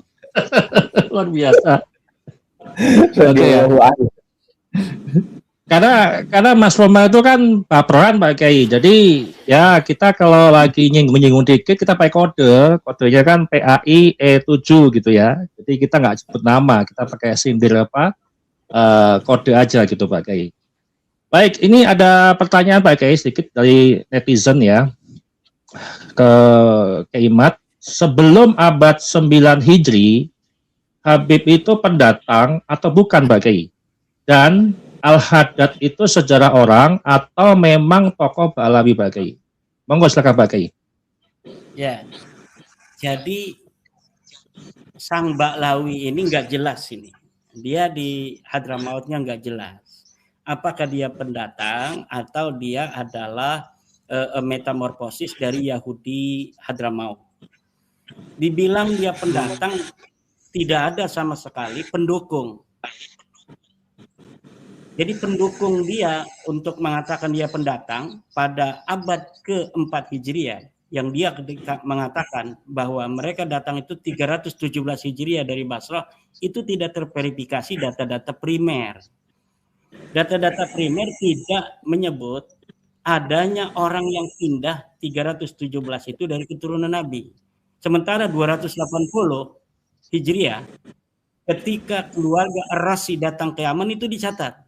Luar biasa. Oke ya. Karena Mas Romel itu kan baperan Pak Kiai. Jadi ya kita kalau lagi menyinggung dikit kita pakai kodenya kan PAI E7 gitu ya. Jadi kita nggak sebut nama, kita pakai sindir kode aja gitu Pak Kiai. Baik, ini ada pertanyaan Pak Kiai sedikit dari netizen ya ke Imat. Sebelum abad 9 Hijri, Habib itu pendatang atau bukan Pak Kiai? Dan Al-Haddad itu sejarah orang atau memang tokoh Balawi Pak Kiai? Monggo silakan Pak Kiai. Ya, jadi sang Balawi ini nggak jelas ini. Dia di Hadramautnya nggak jelas. Apakah dia pendatang atau dia adalah metamorfosis dari Yahudi Hadramaut? Dibilang dia pendatang, tidak ada sama sekali pendukung. Jadi pendukung dia untuk mengatakan dia pendatang pada abad ke-4 Hijriah, yang dia ketika mengatakan bahwa mereka datang itu 317 Hijriah dari Basrah, itu tidak terverifikasi data-data primer. Data-data primer tidak menyebut adanya orang yang pindah 317 itu dari keturunan Nabi. Sementara 280 Hijriah, ketika keluarga Ar-Rasi datang ke Yaman itu dicatat.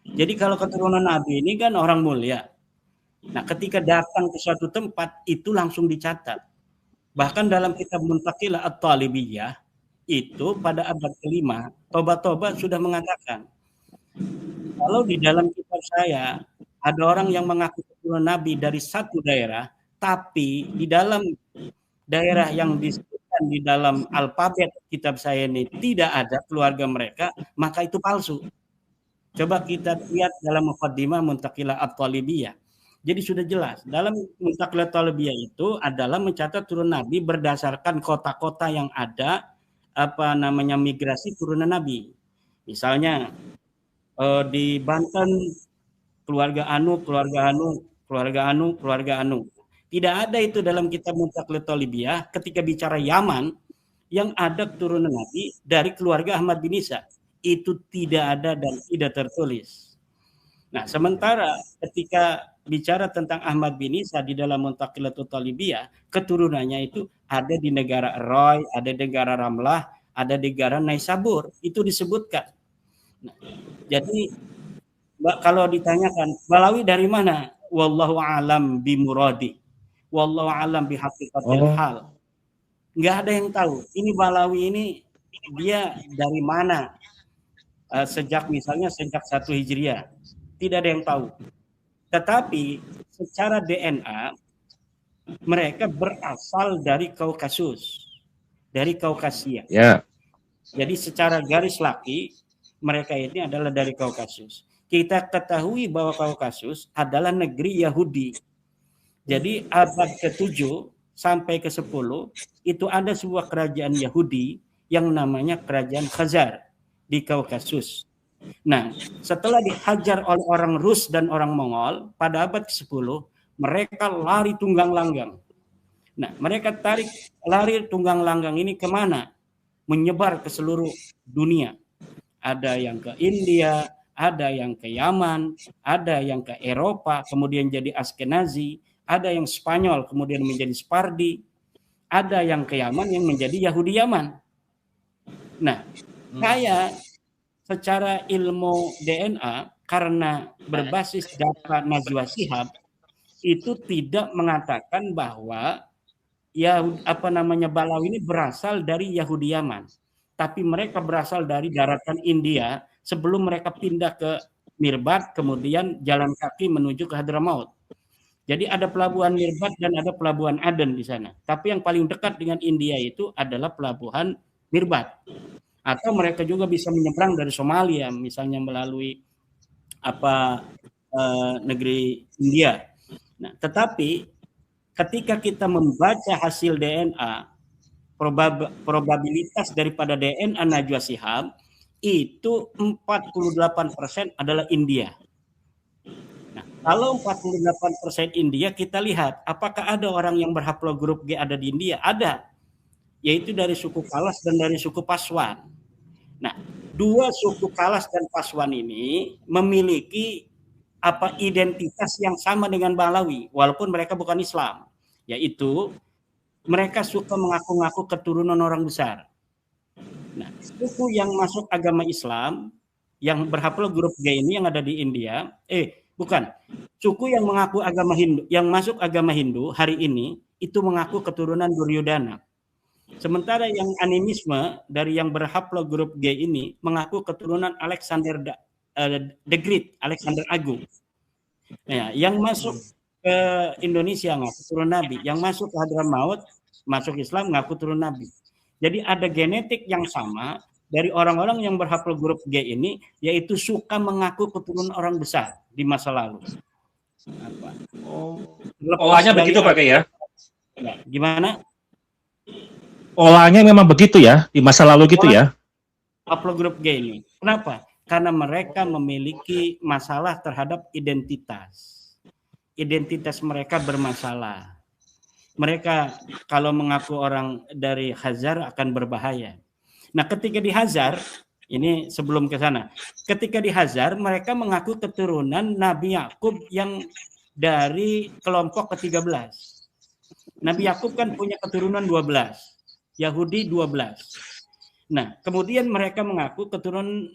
Jadi kalau keturunan Nabi ini kan orang mulia. Nah, ketika datang ke suatu tempat itu langsung dicatat. Bahkan dalam kitab Muntaqilah At-Talibiyah itu pada abad ke-5, Toba sudah mengatakan, kalau di dalam kitab saya ada orang yang mengaku keturunan Nabi dari satu daerah, tapi di dalam daerah yang disebutkan di dalam alfabet kitab saya ini tidak ada keluarga mereka, maka itu palsu. Coba kita lihat dalam Muqaddimah Muntaqilah At-Talibiyah. Jadi sudah jelas, dalam Muntaqilah At-Talibiyah itu adalah mencatat turun Nabi berdasarkan kota-kota yang ada migrasi turunan Nabi. Misalnya di Banten keluarga Anu. Tidak ada itu dalam kitab Muntaqilah At-Talibiyah ketika bicara Yaman yang ada keturunan Nabi dari keluarga Ahmad bin Isa. Itu tidak ada dan tidak tertulis. Nah, sementara ketika bicara tentang Ahmad bin Isa di dalam Muntaqilah At-Talibiyah, keturunannya itu ada di negara Roy, ada di negara Ramlah, ada di negara Naisabur, itu disebutkan. Nah, jadi kalau ditanyakan Balawi dari mana? Wallahu alam bimuradi. Wallahu alam bihaqiqatil hal. Enggak ada yang tahu. Ini Balawi ini dia dari mana? Sejak 1 Hijriah. Tidak ada yang tahu. Tetapi secara DNA mereka berasal dari Kaukasus, dari Kaukasia. Yeah. Jadi secara garis laki mereka ini adalah dari Kaukasus. Kita ketahui bahwa Kaukasus adalah negeri Yahudi. Jadi abad ke-7 sampai ke-10 itu ada sebuah kerajaan Yahudi yang namanya Kerajaan Khazar di Kaukasus. Nah, setelah dihajar oleh orang Rus dan orang Mongol pada abad ke-10, mereka lari tunggang langgang. Nah, mereka lari tunggang langgang ini kemana? Menyebar ke seluruh dunia. Ada yang ke India, ada yang ke Yaman, ada yang ke Eropa, kemudian jadi Askenazi, ada yang Spanyol, kemudian menjadi Separdi, ada yang ke Yaman yang menjadi Yahudi Yaman. Nah, saya secara ilmu DNA karena berbasis data Najwa Shihab itu tidak mengatakan bahwa Balawi ini berasal dari Yahudi Yaman, tapi mereka berasal dari daratan India sebelum mereka pindah ke Mirbat, kemudian jalan kaki menuju ke Hadramaut. Jadi ada pelabuhan Mirbat dan ada pelabuhan Aden di sana. Tapi yang paling dekat dengan India itu adalah pelabuhan Mirbat. Atau mereka juga bisa menyeberang dari Somalia, misalnya melalui negeri India. Nah, tetapi ketika kita membaca hasil DNA, probabilitas daripada DNA Najwa Shihab itu 48% adalah India. Nah, kalau 48% India, kita lihat apakah ada orang yang berhaplogrup G ada di India? Ada, yaitu dari suku Kalas dan dari suku Paswan. Nah, dua suku Kalas dan Paswan ini memiliki identitas yang sama dengan Balawi, walaupun mereka bukan Islam, yaitu mereka suka mengaku-ngaku keturunan orang besar. Nah, suku yang masuk agama Islam, yang berhaplogrup G ini yang ada di India, suku yang mengaku agama Hindu, yang masuk agama Hindu hari ini itu mengaku keturunan Duryodhana. Sementara yang animisme dari yang berhaplogrup G ini mengaku keturunan Alexander the Great, Alexander Agung. Nah, yang masuk ke Indonesia ngaku turun Nabi, yang masuk ke Hadramaut, masuk Islam ngaku turun Nabi. Jadi ada genetik yang sama dari orang-orang yang berhaplogrup G ini, yaitu suka mengaku keturunan orang besar di masa lalu. Polanya begitu Pak ya? Gimana? Polanya memang begitu ya, di masa lalu gitu ya? Haplogrup G ini. Kenapa? karena mereka memiliki masalah terhadap identitas. Identitas mereka bermasalah. Mereka kalau mengaku orang dari Khazar akan berbahaya. Nah, ketika di Khazar, ini sebelum ke sana, ketika di Khazar mereka mengaku keturunan Nabi Yakub yang dari kelompok ke-13. Nabi Yakub kan punya keturunan 12, Yahudi 12. Nah, kemudian mereka mengaku keturunan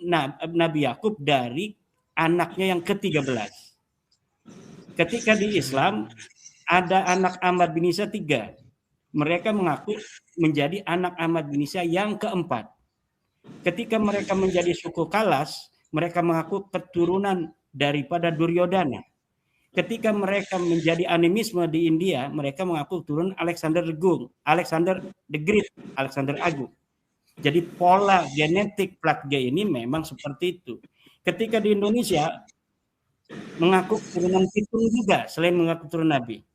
Nabi Yakub dari anaknya yang ke-13. Ketika di Islam ada anak Ahmad bin Isa 3. Mereka mengaku menjadi anak Ahmad bin Isa yang ke-4. Ketika mereka menjadi suku Kalas, mereka mengaku keturunan daripada Duryodhana. Ketika mereka menjadi animisme di India, mereka mengaku turun Alexander the Great, Alexander Agung. Jadi pola genetik plat G ini memang seperti itu. Ketika di Indonesia mengaku keturunan Pitung juga, selain mengaku keturunan Nabi.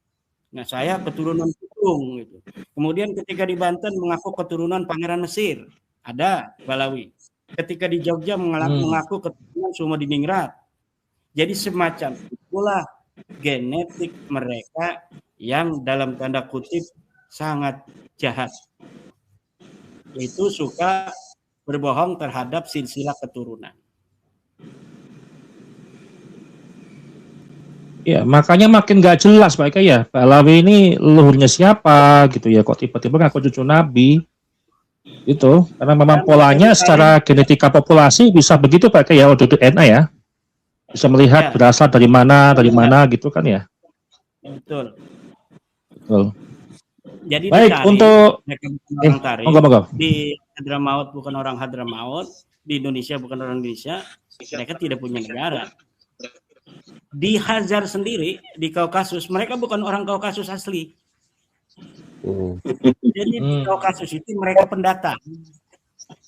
Nah, saya keturunan Pitung gitu. Kemudian ketika di Banten mengaku keturunan Pangeran Mesir, ada Balawi. Ketika di Jogja mengaku keturunan Sumadiningrat. Jadi semacam itulah genetik mereka yang dalam tanda kutip sangat jahat. Itu suka berbohong terhadap silsilah keturunan. Ya, makanya makin gak jelas Pak Eka ya. Balawi ini leluhurnya siapa gitu ya. Kok tiba-tiba ngaku cucu Nabi. Itu, karena memang polanya secara genetika populasi bisa begitu Pak Eka ya, waktu DNA ya. Bisa melihat berasal dari mana gitu kan ya. Betul. Betul. Jadi baik, dicari, untuk monggo. Di Hadramaut bukan orang Hadramaut, di Indonesia bukan orang Indonesia, mereka tidak punya negara. Di Khazar sendiri, di Kaukasus, mereka bukan orang Kaukasus asli. Jadi di Kaukasus itu mereka pendatang.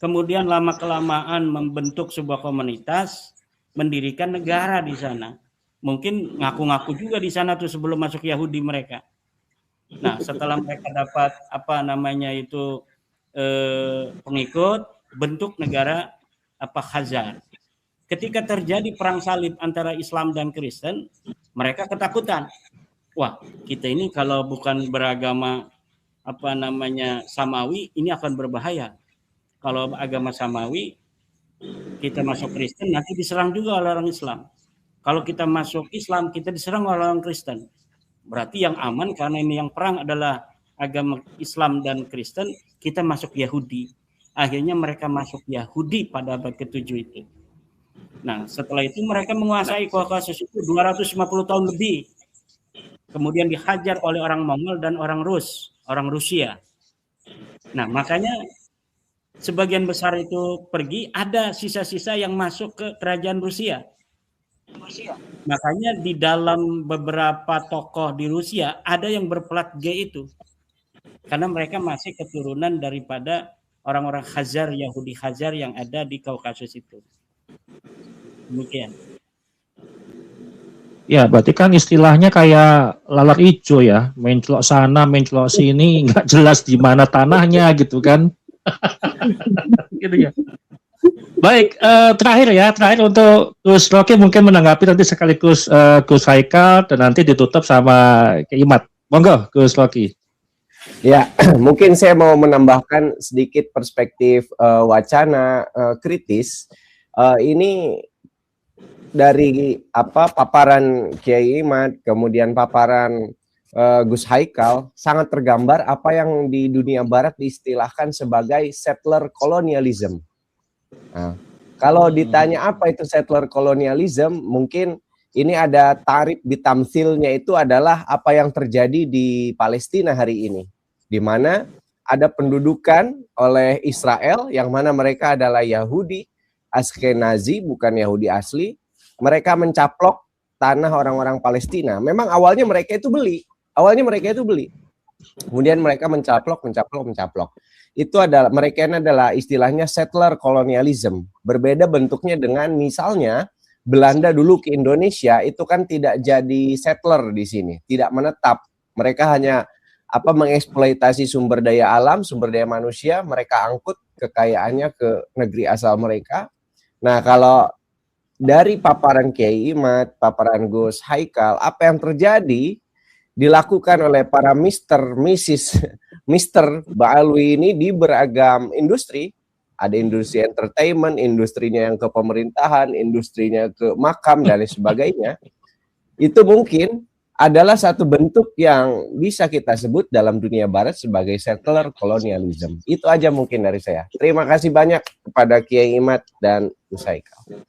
Kemudian lama-kelamaan membentuk sebuah komunitas, mendirikan negara di sana. Mungkin ngaku-ngaku juga di sana tuh sebelum masuk Yahudi mereka. Nah, setelah mereka dapat pengikut, bentuk negara Khazar. Ketika terjadi perang salib antara Islam dan Kristen, mereka ketakutan. Wah, kita ini kalau bukan beragama Samawi, ini akan berbahaya. Kalau agama Samawi, kita masuk Kristen nanti diserang juga oleh orang Islam. Kalau kita masuk Islam, kita diserang oleh orang Kristen. Berarti yang aman karena ini yang perang adalah agama Islam dan Kristen, kita masuk Yahudi. Akhirnya mereka masuk Yahudi pada abad ke-7 itu. Nah, setelah itu mereka menguasai Kaukasus itu 250 tahun lebih. Kemudian dihajar oleh orang Mongol dan orang Rusia. Nah, makanya sebagian besar itu pergi, ada sisa-sisa yang masuk ke kerajaan Rusia. Makanya di dalam beberapa tokoh di Rusia ada yang berplat G itu. Karena mereka masih keturunan daripada orang-orang Khazar, Yahudi Khazar yang ada di Kaukasus itu. Demikian. Ya, berarti kan istilahnya kayak lalat hijau ya, mencelok sana, mencelok sini, nggak jelas di mana tanahnya gitu kan. Gitu ya. Baik, terakhir untuk Gus Rocky mungkin menanggapi nanti sekaligus Gus Haikal dan nanti ditutup sama Imat. Monggo, Gus Rocky. Ya, mungkin saya mau menambahkan sedikit perspektif wacana kritis. Ini dari paparan Kiai Imat, kemudian paparan Gus Haikal, sangat tergambar apa yang di dunia barat diistilahkan sebagai settler colonialism. Nah, kalau ditanya apa itu settler colonialism, mungkin ini ada tarif bitamsilnya, itu adalah apa yang terjadi di Palestina hari ini, di mana ada pendudukan oleh Israel yang mana mereka adalah Yahudi Ashkenazi, bukan Yahudi asli. Mereka mencaplok tanah orang-orang Palestina. Memang awalnya mereka itu beli. Kemudian mereka mencaplok. Itu adalah, mereka ini adalah istilahnya settler colonialism. Berbeda bentuknya dengan misalnya Belanda dulu ke Indonesia, itu kan tidak jadi settler di sini, tidak menetap. Mereka hanya mengeksploitasi sumber daya alam, sumber daya manusia, mereka angkut kekayaannya ke negeri asal mereka. Nah, kalau dari paparan Kiai Imad, paparan Gus Haikal, apa yang terjadi dilakukan oleh para Mister, Mrs, Mister Ba'alwi ini di beragam industri. Ada industri entertainment, industrinya yang ke pemerintahan, industrinya ke makam, dan lain sebagainya. Itu mungkin adalah satu bentuk yang bisa kita sebut dalam dunia barat sebagai settler colonialism. Itu aja mungkin dari saya. Terima kasih banyak kepada Kiai Imad dan Gus Haikal.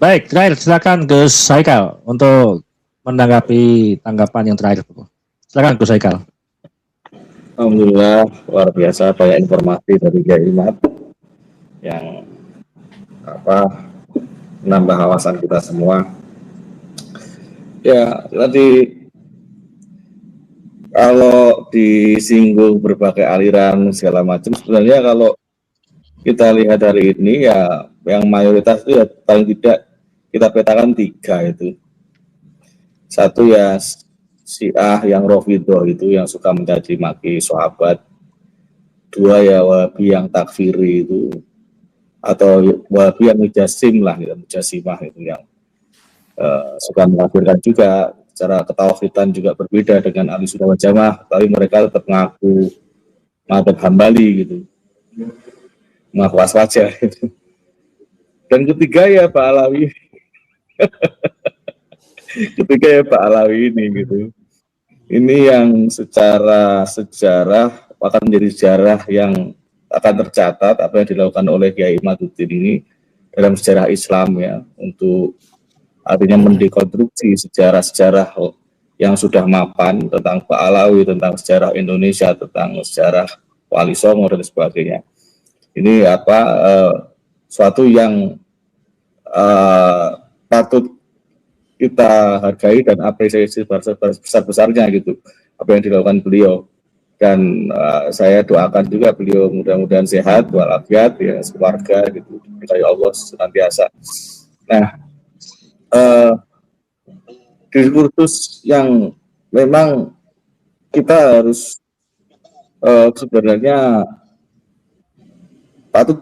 Baik, terakhir silakan Gus Haikal untuk menanggapi tanggapan yang terakhir. Silakan Gus Haikal. Alhamdulillah, luar biasa banyak informasi dari Kiai Imad yang menambah wawasan kita semua. Ya, tadi kalau disinggung berbagai aliran segala macam, sebenarnya kalau kita lihat hari ini ya yang mayoritas itu ya paling tidak kita petakan 3 itu. Satu ya Syiah yang Rafidhah itu yang suka mencaci maki sahabat. 2 ya Wahabi yang takfiri itu, atau Wahabi yang mujasim lah, gitu, mujasimah itu yang suka mengkafirkan juga. Secara ketauhidan juga berbeda dengan Ahlussunnah wal Jamaah, tapi mereka tetap mengaku madzhab Hambali gitu, mengaku aswaja gitu. Dan ketiga ya Pak Alawi. Ketiga ya Pak Alawi ini gitu. Ini yang secara sejarah akan menjadi sejarah yang akan tercatat apa yang dilakukan oleh Kiai Imaduddin ini dalam sejarah Islam ya, untuk artinya mendekonstruksi sejarah-sejarah yang sudah mapan tentang Pak Alawi, tentang sejarah Indonesia, tentang sejarah Wali Songo dan sebagainya. Ini suatu yang patut kita hargai dan apresiasi besar-besarnya gitu, apa yang dilakukan beliau. Dan saya doakan juga beliau mudah-mudahan sehat walafiat ya, sekeluarga gitu, kayak Allah senantiasa. Nah, diskursus yang memang kita harus sebenarnya patut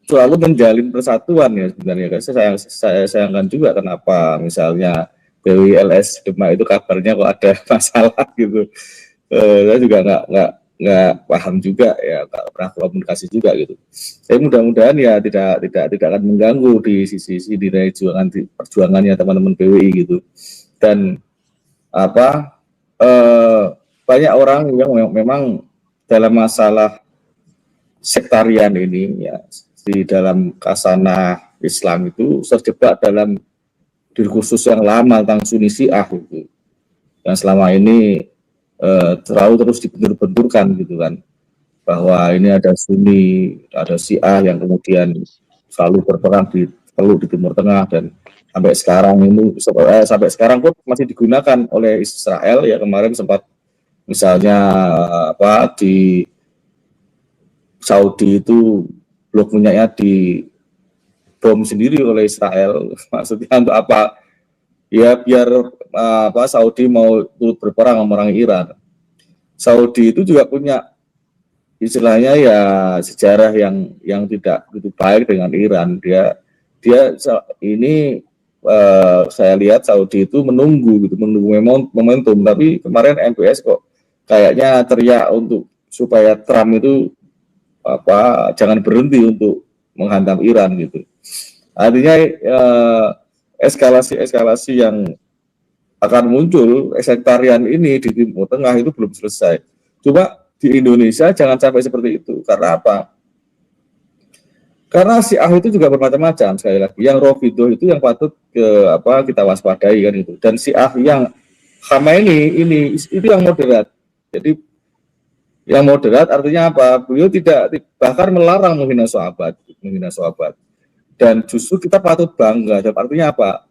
selalu menjalin persatuan ya sebenarnya. Saya sayangkan juga kenapa misalnya BWLS Demak itu kabarnya kok ada masalah gitu. Saya juga nggak paham juga ya, nggak pernah komunikasi juga gitu. Saya mudah-mudahan ya tidak akan mengganggu di sisi nilai perjuangannya teman-teman PWI gitu. Dan banyak orang yang memang dalam masalah sektarian ini ya, di dalam kasanah Islam itu terjebak dalam diskursus yang lama tentang Sunni Syiah itu, yang selama ini terlalu terus dibentur-benturkan gitu kan, bahwa ini ada Sunni, ada Syiah yang kemudian selalu berperang di Timur Tengah, dan sampai sekarang pun masih digunakan oleh Israel ya. Kemarin sempat misalnya di Saudi itu blok minyaknya di bom sendiri oleh Israel. Maksudnya untuk apa? Ya biar Saudi mau turut berperang sama orang Iran. Saudi itu juga punya istilahnya ya sejarah yang tidak begitu baik dengan Iran. Dia ini saya lihat Saudi itu menunggu momentum, tapi kemarin MBS kok kayaknya teriak supaya Trump itu jangan berhenti untuk menghantam Iran gitu. Artinya eskalasi yang akan muncul sektarian ini di Timur Tengah itu belum selesai. Coba di Indonesia jangan sampai seperti itu. Karena apa? Karena Syiah itu juga bermacam-macam, sekali lagi. Yang Rafidhah itu yang patut kita waspadai kan itu. Dan Syiah yang Khamenei ini itu yang moderat. Jadi yang moderat artinya apa? Beliau tidak bahkan melarang menghina sahabat. Dan justru kita patut bangga. Dan artinya apa?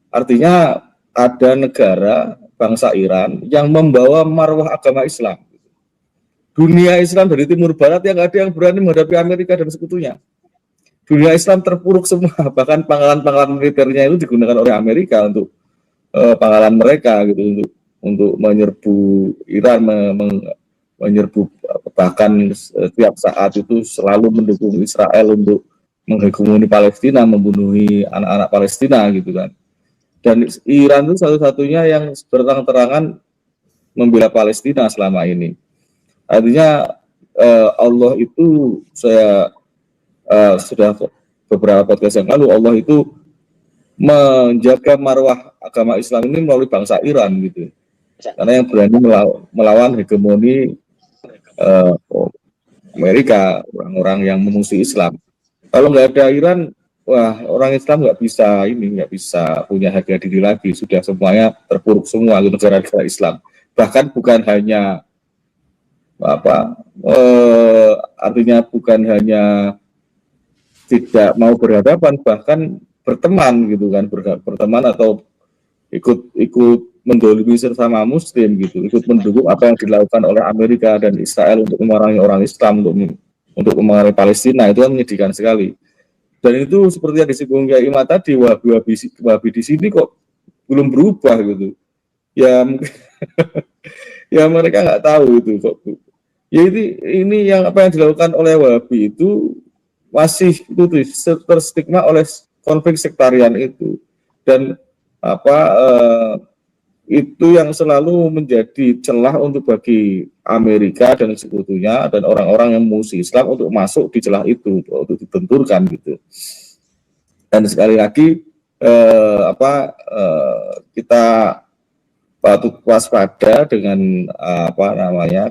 Artinya ada negara bangsa Iran yang membawa marwah agama Islam. Dunia Islam dari timur barat yang ada yang berani menghadapi Amerika dan sekutunya. Dunia Islam terpuruk semua, bahkan pangkalan-pangkalan militernya itu digunakan oleh Amerika untuk pangkalan mereka gitu, untuk menyerbu Iran, menyerbu, bahkan setiap saat itu selalu mendukung Israel untuk menghegemoni Palestina, membunuhi anak-anak Palestina gitu kan. Dan Iran itu satu-satunya yang berterang-terangan membela Palestina selama ini. Artinya Allah itu, saya sudah beberapa podcast yang lalu, Allah itu menjaga marwah agama Islam ini melalui bangsa Iran gitu. Karena yang berani melawan hegemoni Amerika, orang-orang yang memusuhi Islam. Kalau nggak ada Iran, wah, orang Islam nggak bisa punya harga diri lagi. Sudah semuanya terpuruk semua negara-negara Islam. Bahkan bukan hanya artinya bukan hanya tidak mau berhadapan, bahkan berteman gitu kan, berteman atau ikut mendolimi sesama Muslim gitu, ikut mendukung apa yang dilakukan oleh Amerika dan Israel untuk memerangi orang Islam, untuk memerangi Palestina. Itu kan menyedihkan sekali. Dan itu seperti yang disinggung Kiai Imad tadi, Wahabi di sini kok belum berubah gitu. Ya mungkin ya mereka nggak tahu itu kok. Ya ini yang apa yang dilakukan oleh Wahabi itu masih itu terstigma oleh konflik sektarian itu. Dan itu yang selalu menjadi celah untuk bagi Amerika dan sekutunya dan orang-orang yang musuh Islam untuk masuk di celah itu, untuk dibenturkan gitu. Dan sekali lagi kita patut waspada dengan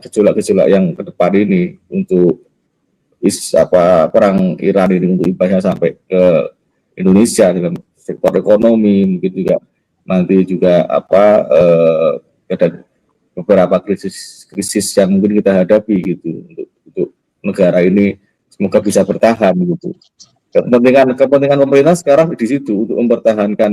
gejolak-gejolak yang ke depan ini untuk perang Iran ini, untuk imbasnya sampai ke Indonesia dalam sektor ekonomi, mungkin juga nanti juga ada beberapa krisis yang mungkin kita hadapi gitu untuk negara ini, semoga bisa bertahan gitu. Kepentingan pemerintah sekarang di situ untuk mempertahankan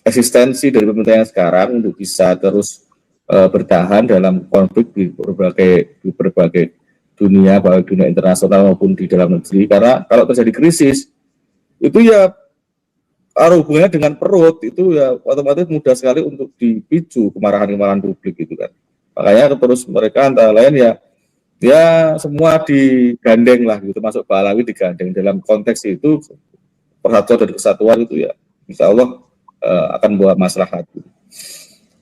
eksistensi dari pemerintahan sekarang untuk bisa terus bertahan dalam konflik di berbagai dunia, baik dunia internasional maupun di dalam negeri. Karena kalau terjadi krisis itu ya hubungannya dengan perut, itu ya otomatis mudah sekali untuk dipicu kemarahan publik gitu kan. Makanya terus mereka antara lain ya semua digandeng lah gitu, termasuk Pahlawi digandeng dalam konteks itu, persatuan dan kesatuan itu ya insya Allah akan membawa maslahat.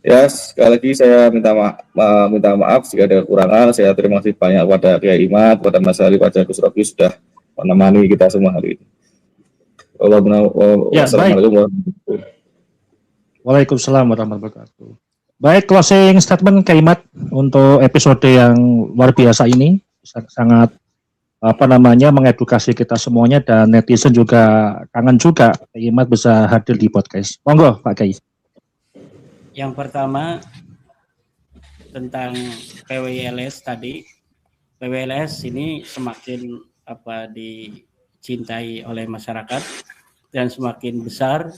Ya, sekali lagi saya minta maaf jika ada kekurangan. Saya terima kasih banyak kepada Kiai Imad, kepada Mas Ali, kepada Gus Rocky sudah menemani kita semua hari ini. Assalamualaikum warahmatullahi wabarakatuh. Waalaikumsalam warahmatullahi wabarakatuh. Baik, closing statement Kiai Imad untuk episode yang luar biasa ini, sangat mengedukasi kita semuanya, dan netizen juga kangen juga Kiai Imad bisa hadir di podcast. Monggo Pak Kiai. Yang pertama tentang PWLS tadi. PWLS ini semakin dicintai oleh masyarakat dan semakin besar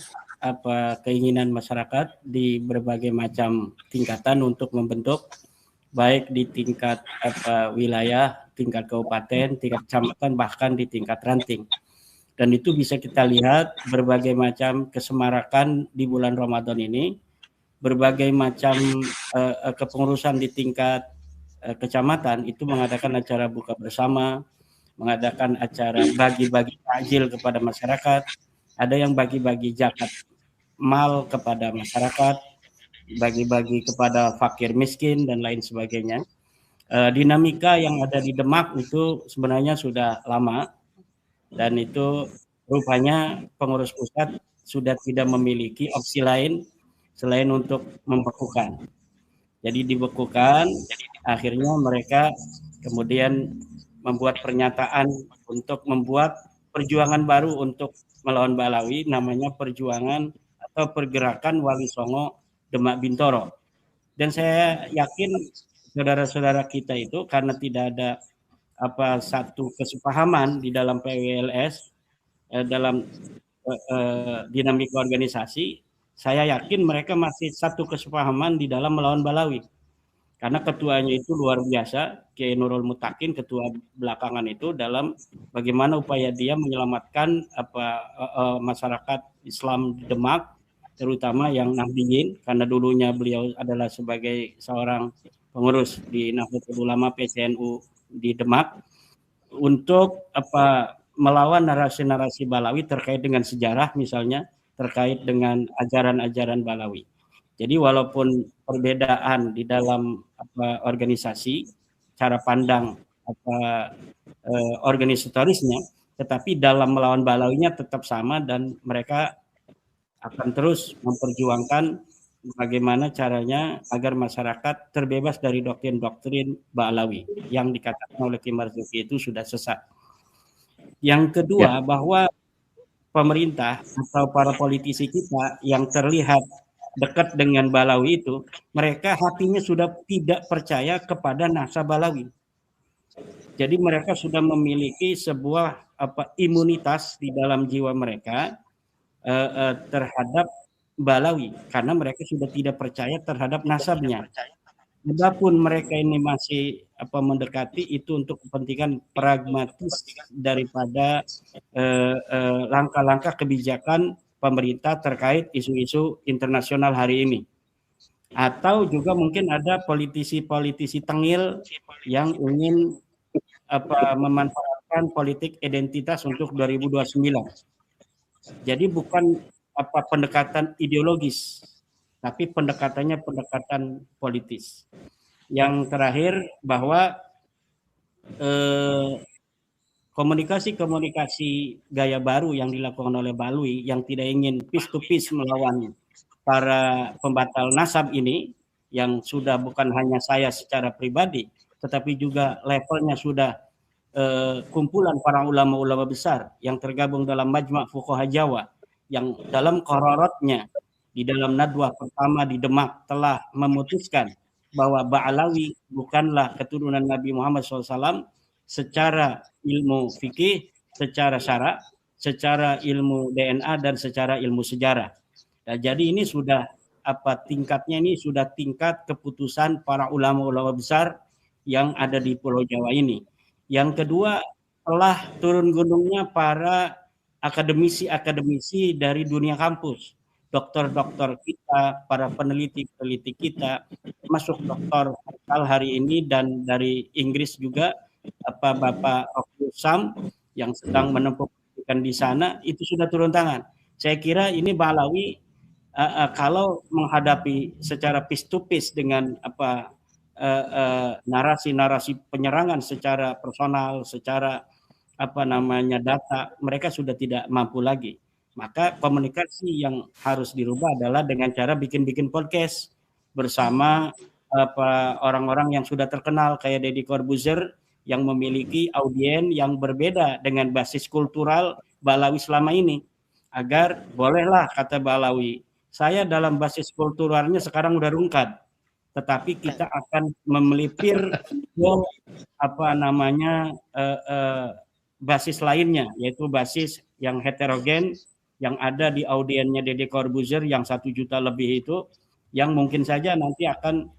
keinginan masyarakat di berbagai macam tingkatan untuk membentuk, baik di tingkat wilayah, tingkat kabupaten, tingkat kecamatan, bahkan di tingkat ranting. Dan itu bisa kita lihat berbagai macam kesemarakan di bulan Ramadan ini, berbagai macam kepengurusan di tingkat kecamatan itu mengadakan acara buka bersama, mengadakan acara bagi-bagi takjil kepada masyarakat, ada yang bagi-bagi zakat mal kepada masyarakat, bagi-bagi kepada fakir miskin dan lain sebagainya. Dinamika yang ada di Demak itu sebenarnya sudah lama, dan itu rupanya pengurus pusat sudah tidak memiliki opsi lain selain untuk membekukan. Jadi dibekukan, akhirnya mereka kemudian membuat pernyataan untuk membuat perjuangan baru untuk melawan Balawi, namanya perjuangan atau pergerakan Wali Songo Demak Bintoro. Dan saya yakin saudara-saudara kita itu, karena tidak ada satu kesepahaman di dalam PWLS, dalam dinamika organisasi, saya yakin mereka masih satu kesepahaman di dalam melawan Balawi. Karena ketuanya itu luar biasa, Kiai Nurul Mutakin, ketua belakangan itu, dalam bagaimana upaya dia menyelamatkan masyarakat Islam di Demak, terutama yang Nahdiyin, karena dulunya beliau adalah sebagai seorang pengurus di Nahdlatul Ulama PCNU di Demak. untuk melawan narasi-narasi Balawi terkait dengan sejarah, misalnya terkait dengan ajaran-ajaran Balawi. Jadi walaupun perbedaan di dalam organisasi, cara pandang organisatorisnya, tetapi dalam melawan Balawinya tetap sama, dan mereka akan terus memperjuangkan bagaimana caranya agar masyarakat terbebas dari doktrin-doktrin Ba'alawi yang dikatakan oleh Kiai Marzuki itu sudah sesat. Yang kedua, bahwa pemerintah atau para politisi kita yang terlihat dekat dengan Balawi itu, mereka hatinya sudah tidak percaya kepada nasa Balawi. Jadi mereka sudah memiliki sebuah imunitas di dalam jiwa mereka terhadap Balawi, karena mereka sudah tidak percaya terhadap nasabnya. Walaupun mereka ini masih mendekati itu untuk kepentingan pragmatis daripada langkah-langkah kebijakan pemerintah terkait isu-isu internasional hari ini. Atau juga mungkin ada politisi-politisi tengil yang ingin memanfaatkan politik identitas untuk 2029. Jadi bukan pendekatan ideologis, tapi pendekatannya pendekatan politis. Yang terakhir, bahwa komunikasi-komunikasi gaya baru yang dilakukan oleh Balawi yang tidak ingin peace to peace melawan para pembatal nasab ini, yang sudah bukan hanya saya secara pribadi, tetapi juga levelnya sudah kumpulan para ulama-ulama besar yang tergabung dalam Majma' Fuqaha Jawa, yang dalam qararotnya di dalam nadwah pertama di Demak telah memutuskan bahwa Ba'alawi bukanlah keturunan Nabi Muhammad SAW secara ilmu fikih, secara syara, secara ilmu DNA, dan secara ilmu sejarah. Nah, jadi ini sudah tingkatnya, ini sudah tingkat keputusan para ulama-ulama besar yang ada di Pulau Jawa ini. Yang kedua, telah turun gunungnya para akademisi-akademisi dari dunia kampus, dokter-dokter kita, para peneliti-peneliti kita, termasuk Dr. Faisal hari ini, dan dari Inggris juga Bapak Sam yang sedang menempuh pendidikan di sana, itu sudah turun tangan. Saya kira ini Balawi kalau menghadapi secara peace to peace dengan narasi-narasi penyerangan secara personal, secara data, mereka sudah tidak mampu lagi. Maka komunikasi yang harus dirubah adalah dengan cara bikin podcast bersama orang-orang yang sudah terkenal kayak Deddy Corbuzier, yang memiliki audiens yang berbeda dengan basis kultural Balawi selama ini. Agar bolehlah, kata Balawi, saya dalam basis kulturalnya sekarang udah rungkad, tetapi kita akan memelipir basis lainnya, yaitu basis yang heterogen yang ada di audiennya Deddy Corbuzier yang 1 juta lebih itu, yang mungkin saja nanti akan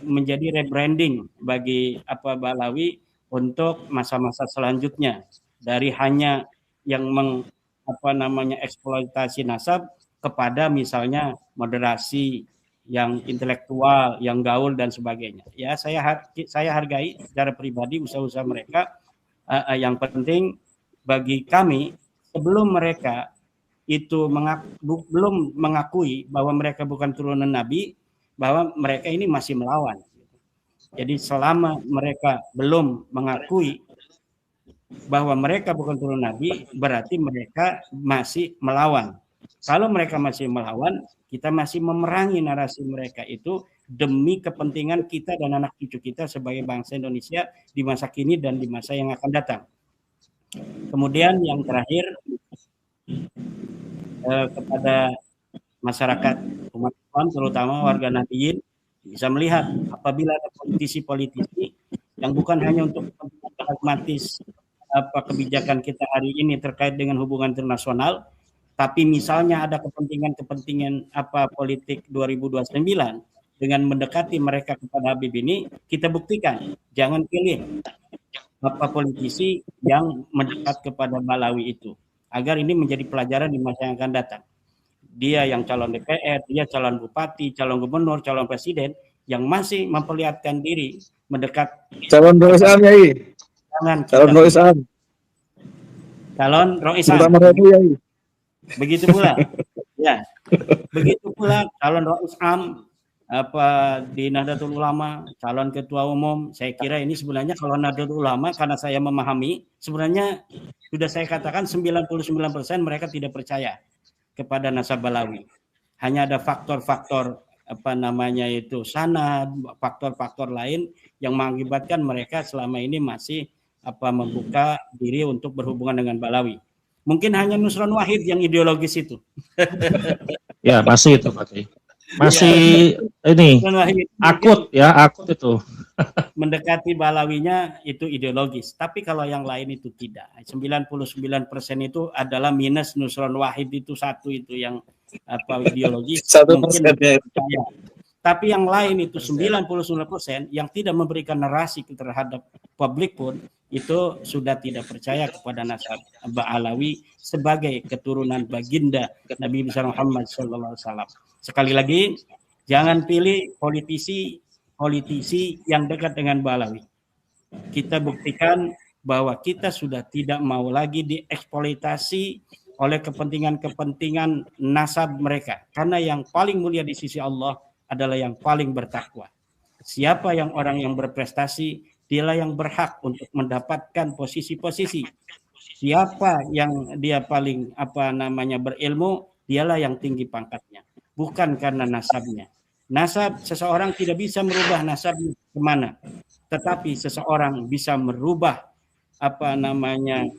menjadi rebranding bagi Balawi untuk masa-masa selanjutnya, dari hanya yang eksploitasi nasab kepada misalnya moderasi yang intelektual, yang gaul, dan sebagainya. Ya, saya hargai secara pribadi usaha-usaha mereka. Yang penting bagi kami, sebelum mereka itu belum mengakui bahwa mereka bukan turunan Nabi, bahwa mereka ini masih melawan. Jadi selama mereka belum mengakui bahwa mereka bukan turunan Nabi, berarti mereka masih melawan. Kalau mereka masih melawan, kita masih memerangi narasi mereka itu demi kepentingan kita dan anak cucu kita sebagai bangsa Indonesia di masa kini dan di masa yang akan datang. Kemudian yang terakhir, kepada masyarakat umat Islam, terutama warga Nahdliyin, bisa melihat apabila ada politisi-politisi yang bukan hanya untuk pragmatis kebijakan kita hari ini terkait dengan hubungan internasional, tapi misalnya ada kepentingan politik 2029 dengan mendekati mereka kepada Habib ini, kita buktikan, jangan pilih politisi yang mendekat kepada Balawi itu, agar ini menjadi pelajaran di masa yang akan datang. Dia yang calon DPR, dia calon bupati, calon gubernur, calon presiden, yang masih memperlihatkan diri mendekat calon dosen, Jangan Calon Rois Am. Calon Rois Am. Terutama Romi ya. Begitu pula. Ya. Begitu pula calon Rois Am di Nahdlatul Ulama, calon ketua umum. Saya kira ini sebenarnya kalau Nahdlatul Ulama, karena saya memahami, sebenarnya sudah saya katakan 99% mereka tidak percaya kepada nasab Balawi. Hanya ada faktor-faktor sanad, faktor-faktor lain yang mengakibatkan mereka selama ini masih membuka diri untuk berhubungan dengan Balawi. Mungkin hanya Nusron Wahid yang ideologis itu. Ya, masih itu Pak Kiai. Masih ini akut itu. Mendekati Balawinya itu ideologis, tapi kalau yang lain itu tidak. 99% itu adalah minus Nusron Wahid itu satu itu yang ideologis mungkin percaya. Tapi yang lain itu 99% yang tidak memberikan narasi terhadap publik pun itu sudah tidak percaya kepada nasab Ba'alawi sebagai keturunan baginda Nabi Muhammad SAW. Sekali lagi, jangan pilih politisi yang dekat dengan Ba'alawi. Kita buktikan bahwa kita sudah tidak mau lagi dieksploitasi oleh kepentingan-kepentingan nasab mereka. Karena yang paling mulia di sisi Allah adalah yang paling bertakwa. Siapa yang orang yang berprestasi, dialah yang berhak untuk mendapatkan posisi-posisi. Siapa yang dia paling berilmu, dialah yang tinggi pangkatnya. Bukan karena nasabnya. Nasab, seseorang tidak bisa merubah nasabnya kemana. Tetapi seseorang bisa merubah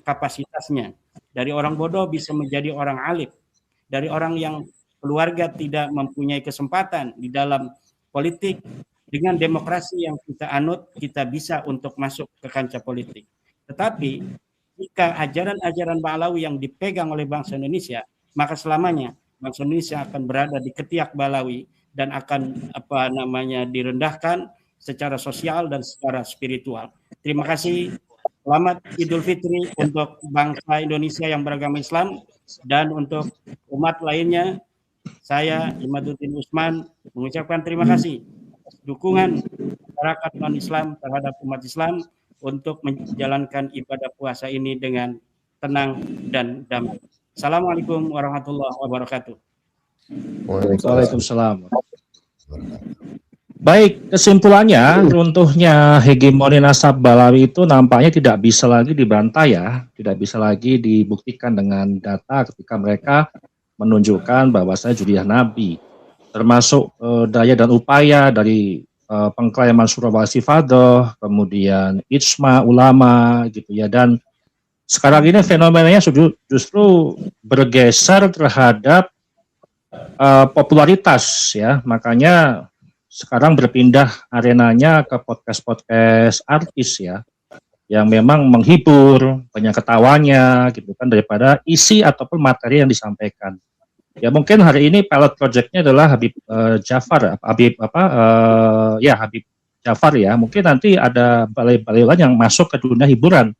kapasitasnya. Dari orang bodoh bisa menjadi orang alim. Dari orang yang keluarga tidak mempunyai kesempatan di dalam politik, dengan demokrasi yang kita anut, kita bisa untuk masuk ke kancah politik. Tetapi jika ajaran-ajaran Ba'alawi yang dipegang oleh bangsa Indonesia, maka selamanya bangsa Indonesia akan berada di ketiak Ba'alawi dan akan direndahkan secara sosial dan secara spiritual. Terima kasih. Selamat Idul Fitri untuk bangsa Indonesia yang beragama Islam, dan untuk umat lainnya, saya Imaduddin Usman mengucapkan terima kasih atas dukungan masyarakat non-Islam terhadap umat Islam untuk menjalankan ibadah puasa ini dengan tenang dan damai. Assalamualaikum warahmatullahi wabarakatuh. Waalaikumsalam. Baik, kesimpulannya, runtuhnya hegemoni nasab Balawi itu nampaknya tidak bisa lagi dibantah ya, tidak bisa lagi dibuktikan dengan data ketika mereka menunjukkan bahwasanya Judiyah Nabi, termasuk daya dan upaya dari pengklaim Mansur Wasifadoh, kemudian ijma ulama gitu ya, dan sekarang ini fenomenanya justru bergeser terhadap popularitas ya, makanya sekarang berpindah arenanya ke podcast artis ya, yang memang menghibur, banyak ketawanya gitu kan, daripada isi ataupun materi yang disampaikan. Ya mungkin hari ini pilot projectnya adalah Habib Jafar ya. Mungkin nanti ada balai-balai lain yang masuk ke dunia hiburan.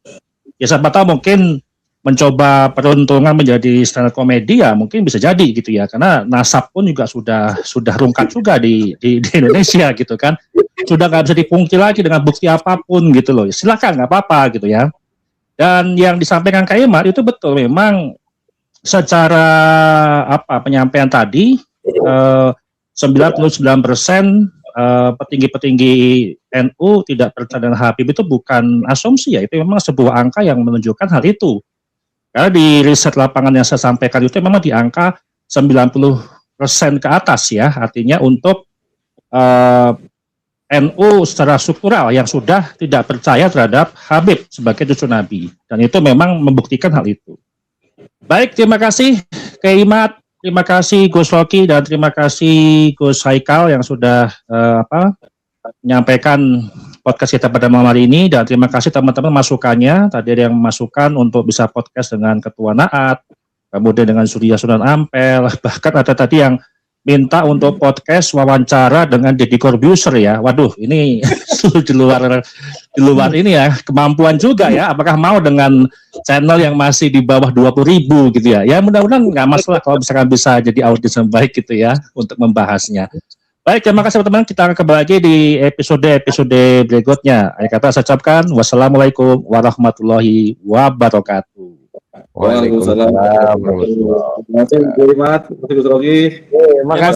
Ya siapa tahu mungkin mencoba peruntungan menjadi stand up komedi ya mungkin bisa jadi gitu ya, karena nasab pun juga sudah rungkat juga di Indonesia gitu kan, sudah nggak bisa dipungkiri lagi dengan bukti apapun gitu loh. Silakan, nggak apa-apa gitu ya. Dan yang disampaikan Kak Imad itu betul, memang secara penyampaian tadi 99% petinggi-petinggi NU tidak percaya dengan Habib itu bukan asumsi ya, itu memang sebuah angka yang menunjukkan hal itu. Karena di riset lapangan yang saya sampaikan itu memang di angka 90% ke atas ya, artinya untuk NU secara struktural yang sudah tidak percaya terhadap Habib sebagai cucu Nabi, dan itu memang membuktikan hal itu. Baik, terima kasih Kiai Imad, terima kasih Gus Rocky, dan terima kasih Gus Haikal yang sudah menyampaikan podcast kita pada malam hari ini, dan terima kasih teman-teman masukannya. Tadi ada yang masukkan untuk bisa podcast dengan Ketua Naat, kemudian dengan Surya Sunan Ampel, bahkan ada tadi yang minta untuk podcast wawancara dengan Deddy Corbuzier ya. Waduh, ini di luar ini ya, kemampuan juga ya. Apakah mau dengan channel yang masih di bawah 20.000 gitu ya? Ya mudah-mudahan nggak masalah kalau misalkan bisa jadi audiens yang baik gitu ya untuk membahasnya. Baik, terima kasih teman-teman. Kita akan kembali lagi di episode berikutnya. Akhir kata saya ucapkan wassalamualaikum warahmatullahi wabarakatuh. Waalaikumsalam. Waalaikumsalam. Terima kasih, Terima kasih. Terima kasih.